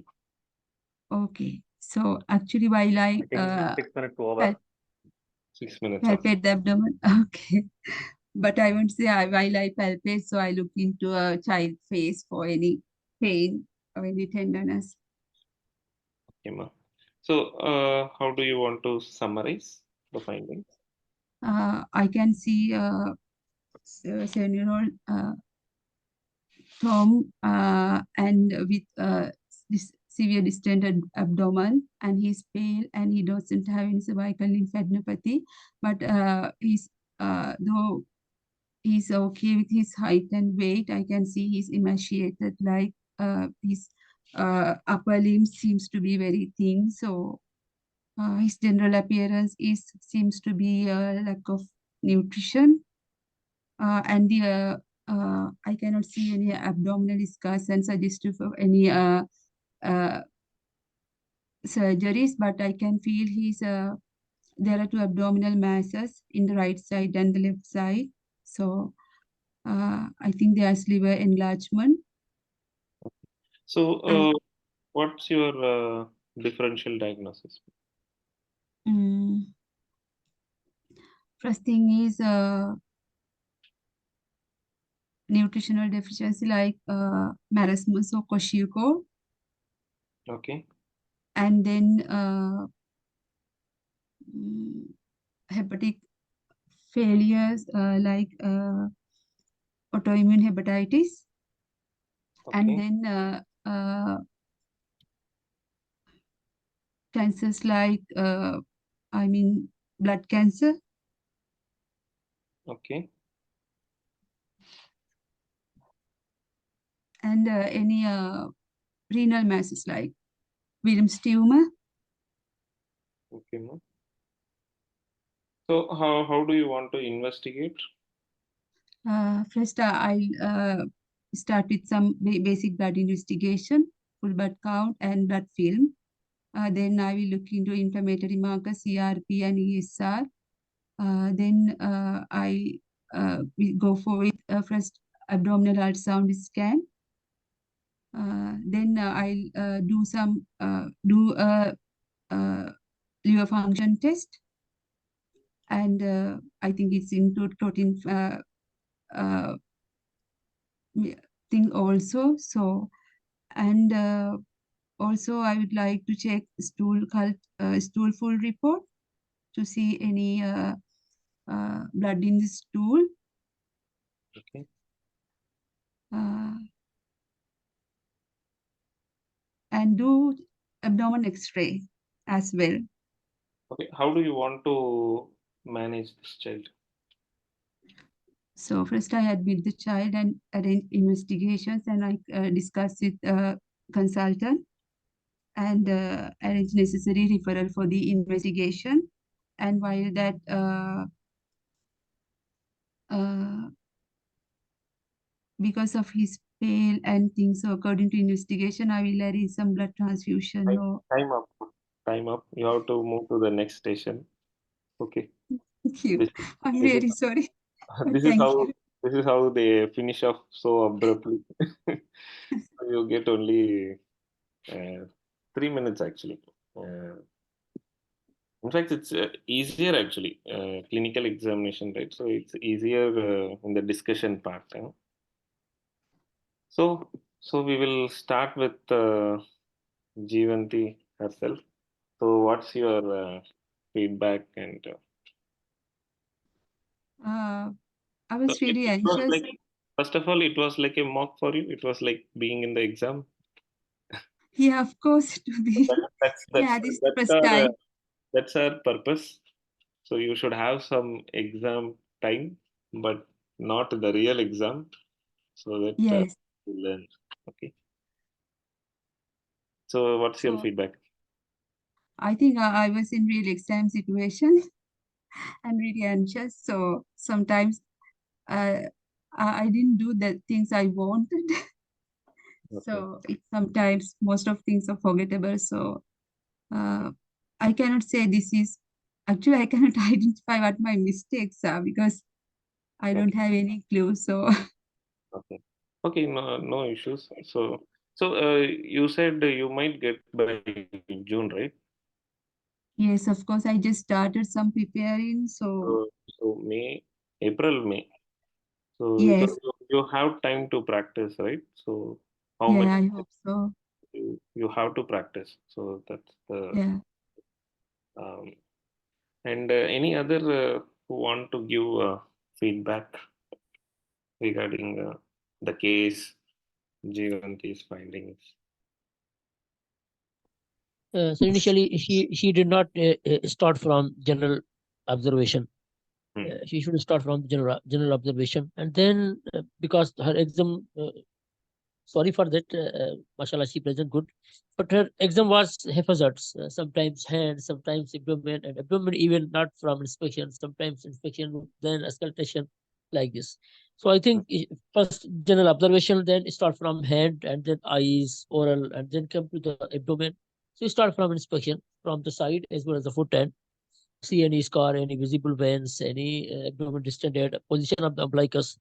okay. So actually, while I I think 6 minutes over. 6 minutes. Off. palpate the abdomen, okay. But I won't say while I palpate, so I look into a child face for any pain or any tenderness. Okay, ma. So how do you want to summarize the findings? I can see 7-year-old Tom and with this severe distended abdomen, and he's pale and he doesn't have any cervical lymphadenopathy, but he's though he's okay with his height and weight, I can see he's emaciated, like his upper limb seems to be very thin. So his general appearance seems to be a lack of nutrition, and I cannot see any abdominal scars and suggestive of any surgeries, but I can feel there are two abdominal masses in the right side and the left side. So I think there's liver enlargement. So what's your differential diagnosis? First thing is nutritional deficiency like marasmus or Kwashiorkor. Okay. And then hepatic failures like autoimmune hepatitis. Okay. And then cancers like, blood cancer. Okay. And any renal masses like Wilms tumor. Okay, ma'am. So how do you want to investigate? First, I'll start with some basic blood investigation, full blood count and blood film. Then I will look into inflammatory markers, CRP and ESR. Then I will go for it first abdominal ultrasound scan. Then I'll do a liver function test, and I think it's into protein thing also. So, and also I would like to check stool full report to see any blood in the stool. Okay. And do abdomen X-ray as well. Okay. How do you want to manage this child? So first I admit the child and arrange investigations, and I discuss with consultant and arrange necessary referral for the investigation. And while that because of his pale and things, so according to investigation, I will arrange some blood transfusion. Time up. Time up. You have to move to the next station. Okay. Thank you. This, I'm this is really sorry. But this is thank how you. this is how they finish off so abruptly. So you get only 3 minutes actually. In fact, it's easier actually, clinical examination, right? So it's easier in the discussion part. So, so we will start with Jeevanti herself. So, what's your feedback? And I was so really it was anxious. like, first of all, it was like a mock for you. It was like being in the exam. Yeah, of course, to be. That, that's Yeah, that's this is the that's first our time. that's our purpose. So you should have some exam time, but not the real exam, so that Yes. you learn. Okay. So, what's your So feedback? I think I was in real exam situation. I'm really anxious. So sometimes I didn't do the things I wanted. Okay. So sometimes most of things are forgettable. So uh, I cannot say this is actually I cannot identify what my mistakes are because I Okay. don't have any clue. So Okay. Okay. No, no issues. So, you said you might get by June, right? yes, of course, I just started some preparing. So So May, April, May. So because yes, you have time to practice, right? So how much yeah, I hope so. you have to practice. So that's the Yeah. um, and any other who want to give feedback regarding the case, Jeevanti's findings. So initially, she did not start from general observation. She should start from general observation, and then because her exam, sorry for that, mashallah, she present good, but her exam was haphazards. Sometimes hand, sometimes abdomen, and abdomen even not from inspection. Sometimes inspection, then auscultation, like this. So I think first general observation, then start from hand, and then eyes, oral, and then come to the abdomen. So you start from inspection from the side as well as the foot end. See any scar, any visible veins, any abdomen distended, position of the umbilicus.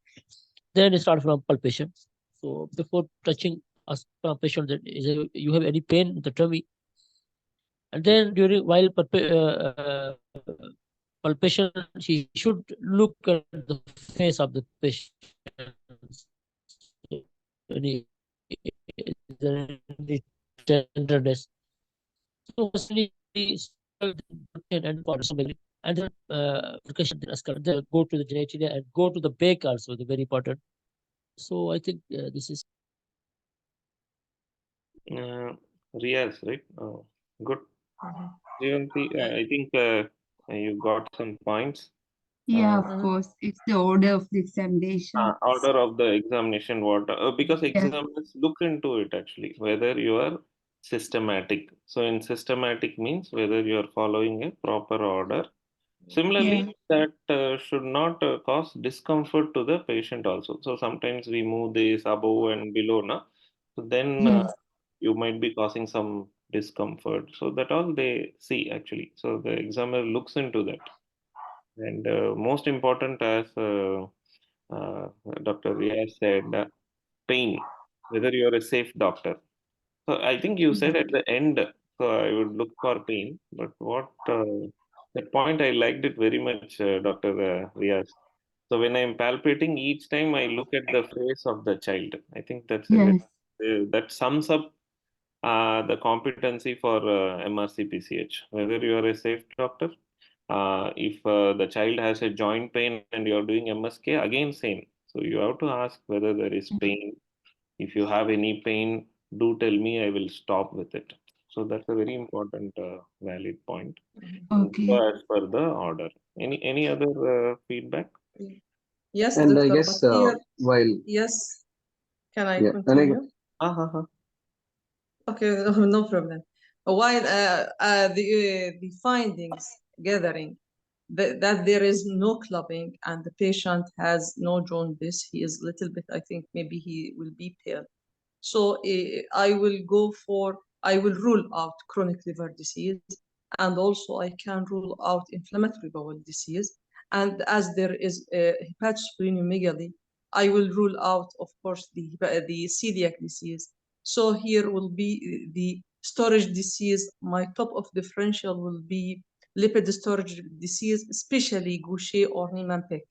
Then start from palpation. So before touching us palpation, that is you have any pain in the tummy, and then during while palpation, she should look at the face of the patient. Any, is there any tenderness? So mostly and and then percussion, then go to the genitalia and go to the back also, the very important. So I think this is Riaz, right? Oh, good. Jeevanti, I think you got some points. Yeah, of course. It's the order of the examination. Order of the examination, what because Yeah. examiners look into it actually, whether you are systematic. So, in systematic means whether you are following a proper order. Yeah. Similarly, that should not cause discomfort to the patient also. So, sometimes we move this above and below, na? So, then Yes. you might be causing some discomfort. So, that all they see actually. So, the examiner looks into that. And most important, as uh, Dr. Riaz said, pain, whether you are a safe doctor. So I think you said at the end, so I would look for pain, but what that point I liked it very much, Dr. Riaz. So when I'm palpating, each time I look at the face of the child. I think that's a very, Yes. that sums up the competency for MRCPCH. Whether you are a safe doctor, if the child has a joint pain and you're doing MSK, again same. So you have to ask whether there is pain. If you have any pain, do tell me, I will stop with it. So that's a very important, valid point. Okay. So as per the order. Any other feedback? Yes, And I doctor, guess but here, while yes, can I yeah, and I continue? Uh-huh. Okay, no problem. While the findings gathering that there is no clubbing and the patient has no jaundice, he is little bit, I think maybe he will be pale. So I will rule out chronic liver disease, and also I can rule out inflammatory bowel disease. and as there is hepatosplenomegaly, I will rule out, of course, the celiac disease. So here will be the storage disease. My top of differential will be lipid storage disease, especially Gaucher or Niemann-Pick.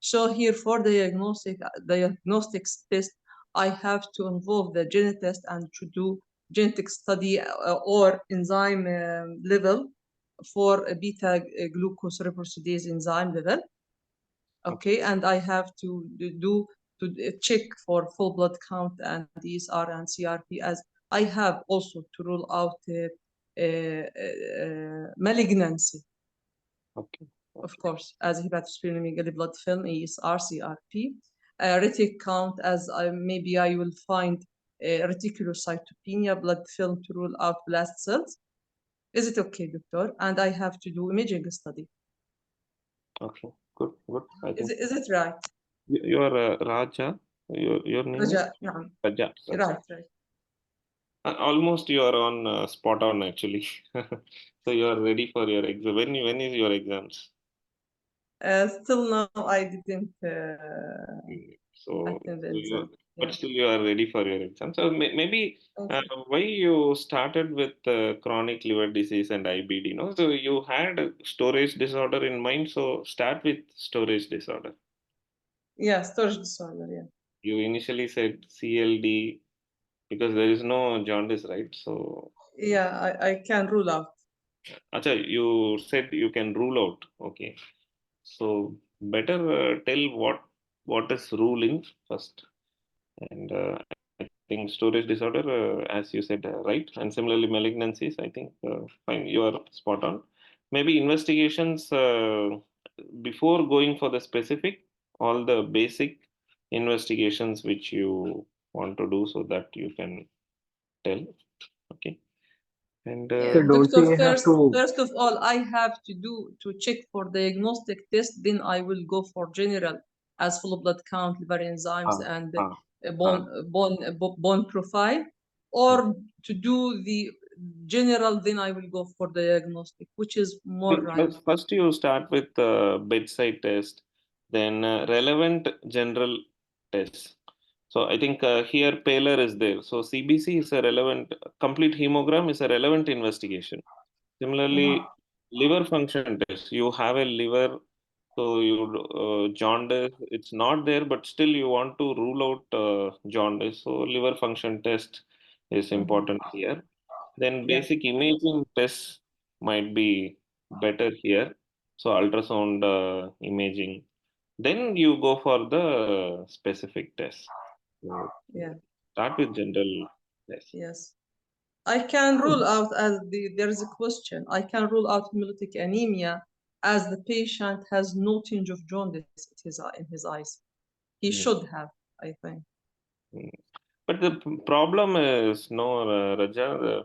So here for diagnostics test, I have to involve the genetist and to do genetic study or enzyme level for a beta glucose hydroxylase enzyme level. Okay, and I have to check for full blood count and ESR and CRP, as I have also to rule out malignancy. Okay. Of course, as hepatosplenomegaly, blood film, ESR, CRP, retic count, as maybe I will find reticulocytopenia, blood film to rule out blast cells. Is it okay, doctor? And I have to do imaging study. Okay. Good. Good. I think Is it right? you are Raja. Your name is Raja, نعم. Raja. Right. Almost you are on spot on actually. So you are ready for your exam. When is your exams? Still now I didn't So, attend the so you are, exam. but Yeah. still you are ready for your exam. So maybe Okay. why you started with chronic liver disease and IBD, no? So you had a storage disorder in mind. So start with storage disorder. Yeah, storage disorder. Yeah. You initially said CLD because there is no jaundice, right? So, Yeah, I can rule out. Acha, you said you can rule out. Okay. So better tell what is ruling first. And I think storage disorder, as you said, right? And similarly, malignancies, I think, fine, you are spot on. Maybe investigations before going for the specific, all the basic investigations which you want to do so that you can tell. Okay. And So don't Doctor, we have to? first of all, I have to check for diagnostic test. Then I will go for general, as full blood count, liver enzymes, ah, and ah, bone profile, or to do the general. Then I will go for diagnostic, which is more right. First, you start with bedside test, then relevant general tests. So I think here Paler is there. So CBC is a relevant, complete hemogram is a relevant investigation. Similarly, liver function test. You have a liver, so you jaundice. It's not there, but still you want to rule out jaundice. So liver function test is important here. Then Yeah. basic imaging tests might be better here. So ultrasound imaging. Then you go for the specific test. So Yeah. start with general test. Yes. I can rule out, as there is a question, I can rule out hemolytic anemia as the patient has no tinge of jaundice in his eyes. He should have, I think. Mm. But the problem is no, Raja.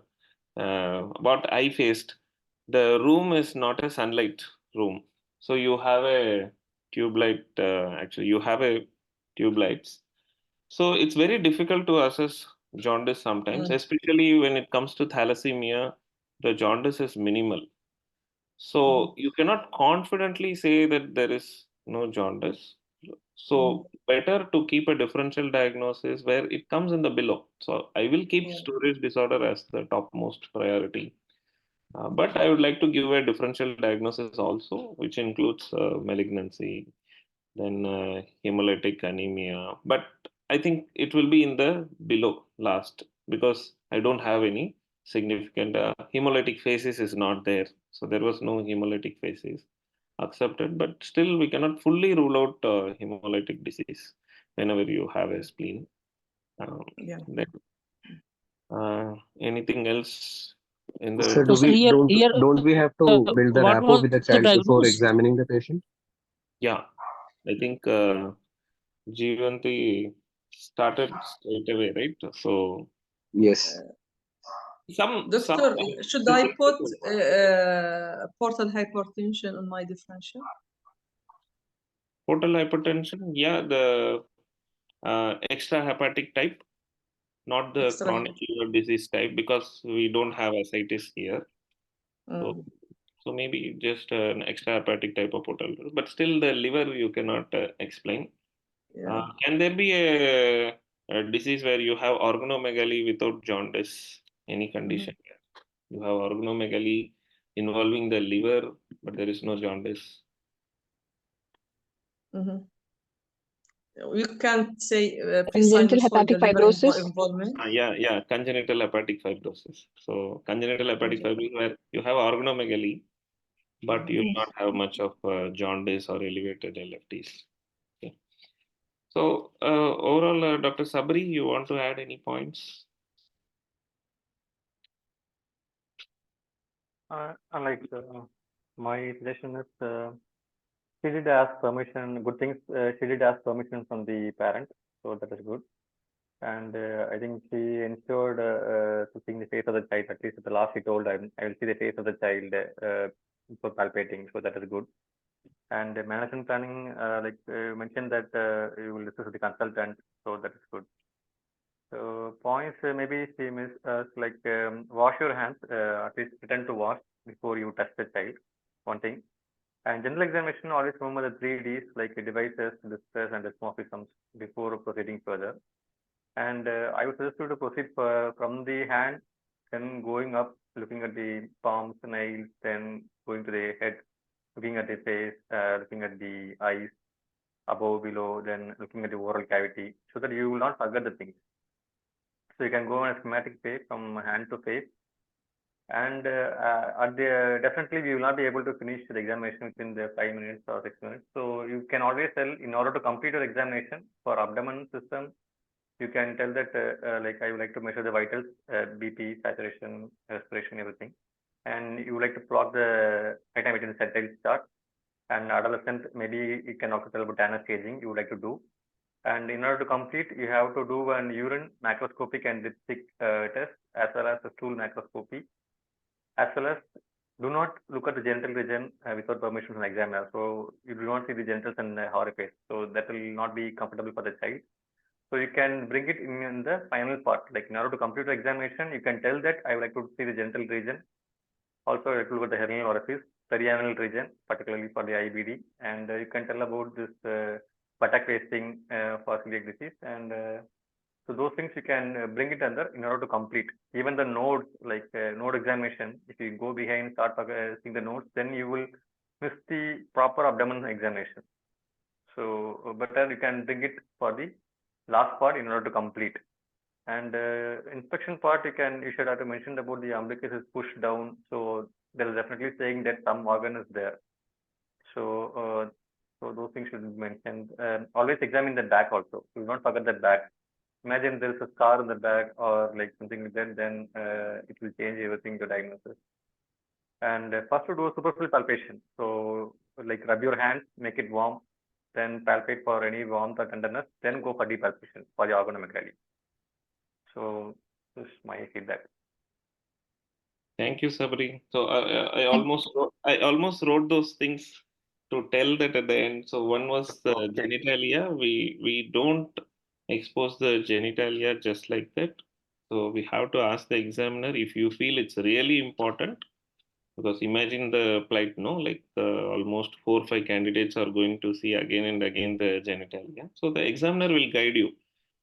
What I faced, the room is not a sunlight room. So you have a tube light. Actually, you have a tube lights. So it's very difficult to assess jaundice sometimes, especially when it comes to thalassemia. The jaundice is minimal. So you cannot confidently say that there is no jaundice. So better to keep a differential diagnosis where it comes in the below. So I will keep Yeah. storage disorder as the topmost priority. But I would like to give a differential diagnosis also, which includes malignancy, then hemolytic anemia. But I think it will be in the below last because I don't have any significant hemolytic phases is not there. So there was no hemolytic phases accepted, but still we cannot fully rule out hemolytic disease whenever you have a spleen. Yeah. Then, anything else in So the do So sir, we here, don't we have to build the what rapport was with the the child before diagnosis? examining the patient? yeah, I think Jivanti started straight away, right? So Yes. some Doctor, should I specific put portal hypertension on my differential? portal hypertension, yeah, the extra hepatic type, not the Extra chronic liver disease type, because we don't have ascites here. So Mm. So maybe just an extrahepatic type of portal, but still the liver you cannot explain. Yeah. Can there be a disease where you have organomegaly without jaundice? Any condition? You have organomegaly involving the liver, but there is no jaundice. You can't say Congenital precisely for the hepatic liver fibrosis. involvement. Yeah, congenital hepatic fibrosis. So congenital hepatic fibrosis where you have organomegaly, but you will not have much of jaundice or elevated LFTs. Okay. So overall, Dr. Sabri, you want to add any points? Like my suggestion is she did ask permission. Good things. She did ask permission from the parent, so that is good. And I think she ensured to seeing the face of the child. At least at the last, she told, I will see the face of the child before palpating. So that is good. And management planning, like mentioned that you will discuss with the consultant. So that is good. So points maybe she missed like wash your hands. At least pretend to wash before you touch the child. One thing. And general examination, always remember the 3 Ds like devices, distress, and dysmorphisms before proceeding further. And I would suggest you to proceed from the hand, then going up, looking at the palms, nails, then going to the head, looking at the face, looking at the eyes, above, below, then looking at the oral cavity, so that you will not forget the things. So you can go on a schematic way from hand to face. And definitely we will not be able to finish the examination within the 5 minutes or 6 minutes. So you can always tell, in order to complete your examination for abdomen system, you can tell that like I would like to measure the vitals, BP, saturation, respiration, everything. And you would like to plot the item within the centile chart. And adolescent, maybe you can also tell about Tanner staging you would like to do. And in order to complete, you have to do an urine macroscopic and dipstick test, as well as a stool macroscopy, as well as do not look at the genital region without permission from the examiner. So you do not see the genitals and orifice. So that will not be comfortable for the child. So you can bring it in the final part. Like in order to complete the examination, you can tell that I would like to see the genital region. Also, I will look at the hernial orifice, perianal region, particularly for the IBD. And you can tell about this buttock wasting for celiac disease. And so those things you can bring it under in order to complete. Even the nodes, like node examination, if you go behind, start seeing the nodes, then you will miss the proper abdomen examination. So better you can bring it for the last part in order to complete. And inspection part, you should have to mention about the umbilicus is pushed down. So there is definitely saying that some organ is there. So so those things should be mentioned. Always examine the back also. Do not forget the back. Imagine there is a scar in the back or like something like that, then it will change everything to diagnosis. And first to do a superficial palpation. So like rub your hands, make it warm, then palpate for any warmth or tenderness, then go for deep palpation for the organomegaly. So this is my feedback. Thank you, Sabri. So I almost wrote those things to tell that at the end. So one was the genitalia. We don't expose the genitalia just like that. So we have to ask the examiner if you feel it's really important. Because imagine the plight, no, like almost 4 or 5 candidates are going to see again and again the genitalia. So the examiner will guide you.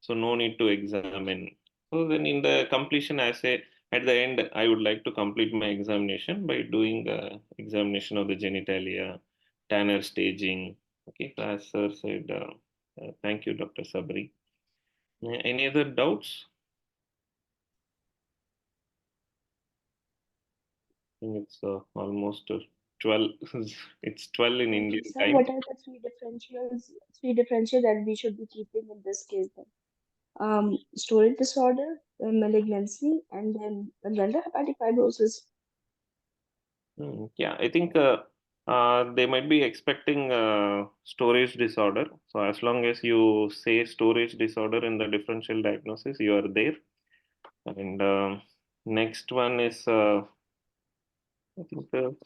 So no need to examine. So then in the completion assay, at the end, I would like to complete my examination by doing the examination of the genitalia, Tanner staging. Okay, so as sir said, thank you, Dr. Sabri. Any other doubts? I think it's almost 12. It's 12 in Indian Sir, time. what are the three differentials that we should be keeping in this case then? Storage disorder, malignancy, and then congenital hepatic fibrosis. Yeah, I think they might be expecting storage disorder. So as long as you say storage disorder in the differential diagnosis, you are there. And next one is I think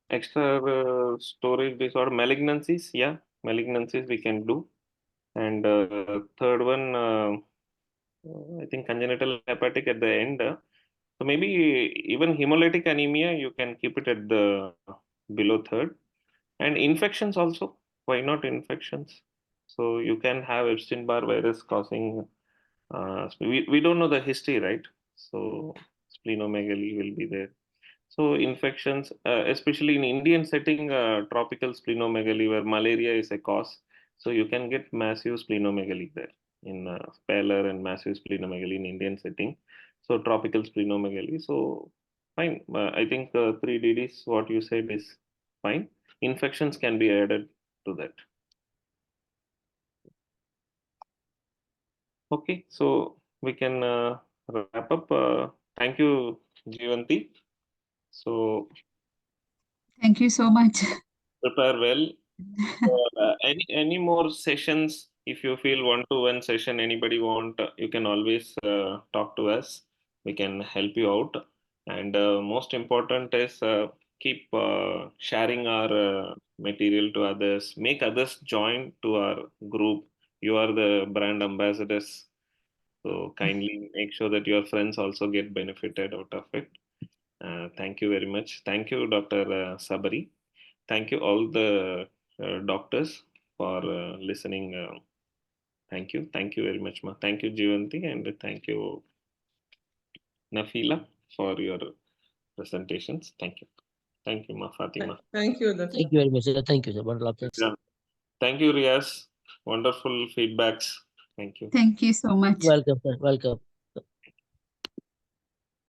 extra storage disorder, malignancies. Yeah, malignancies we can do. And third one, I think congenital hepatic at the end. So maybe even hemolytic anemia, you can keep it at the below third. And infections also, why not infections? So you can have Epstein-Barr virus causing, we don't know the history, right? So splenomegaly will be there. So infections, especially in Indian setting, tropical splenomegaly where malaria is a cause. So you can get massive splenomegaly there in pallor and massive splenomegaly in Indian setting. So tropical splenomegaly. So fine. I think 3 DDs, what you said is fine. Infections can be added to that. Okay, so we can wrap up. Thank you, Jivanti. So Thank you so much. prepare well. Any more sessions? If you feel 1-to-1 session, anybody want, you can always talk to us. We can help you out. And most important is keep sharing our material to others. Make others join to our group. You are the brand ambassadors. So kindly make sure that your friends also get benefited out of it. Thank you very much. Thank you, Dr. Sabari. Thank you all the doctors for listening. Thank you. Thank you very much, ma. Thank you, Jivanti, and thank you, Nafila, for your presentations. Thank you. Thank you, ma Fatima. Thank you, Dr. Thank you very much, sir. Thank you, sir. Wonderful. Thanks. Yeah. Thank you, Riaz. Wonderful feedbacks. Thank you. Thank you so much. Welcome, sir. Welcome.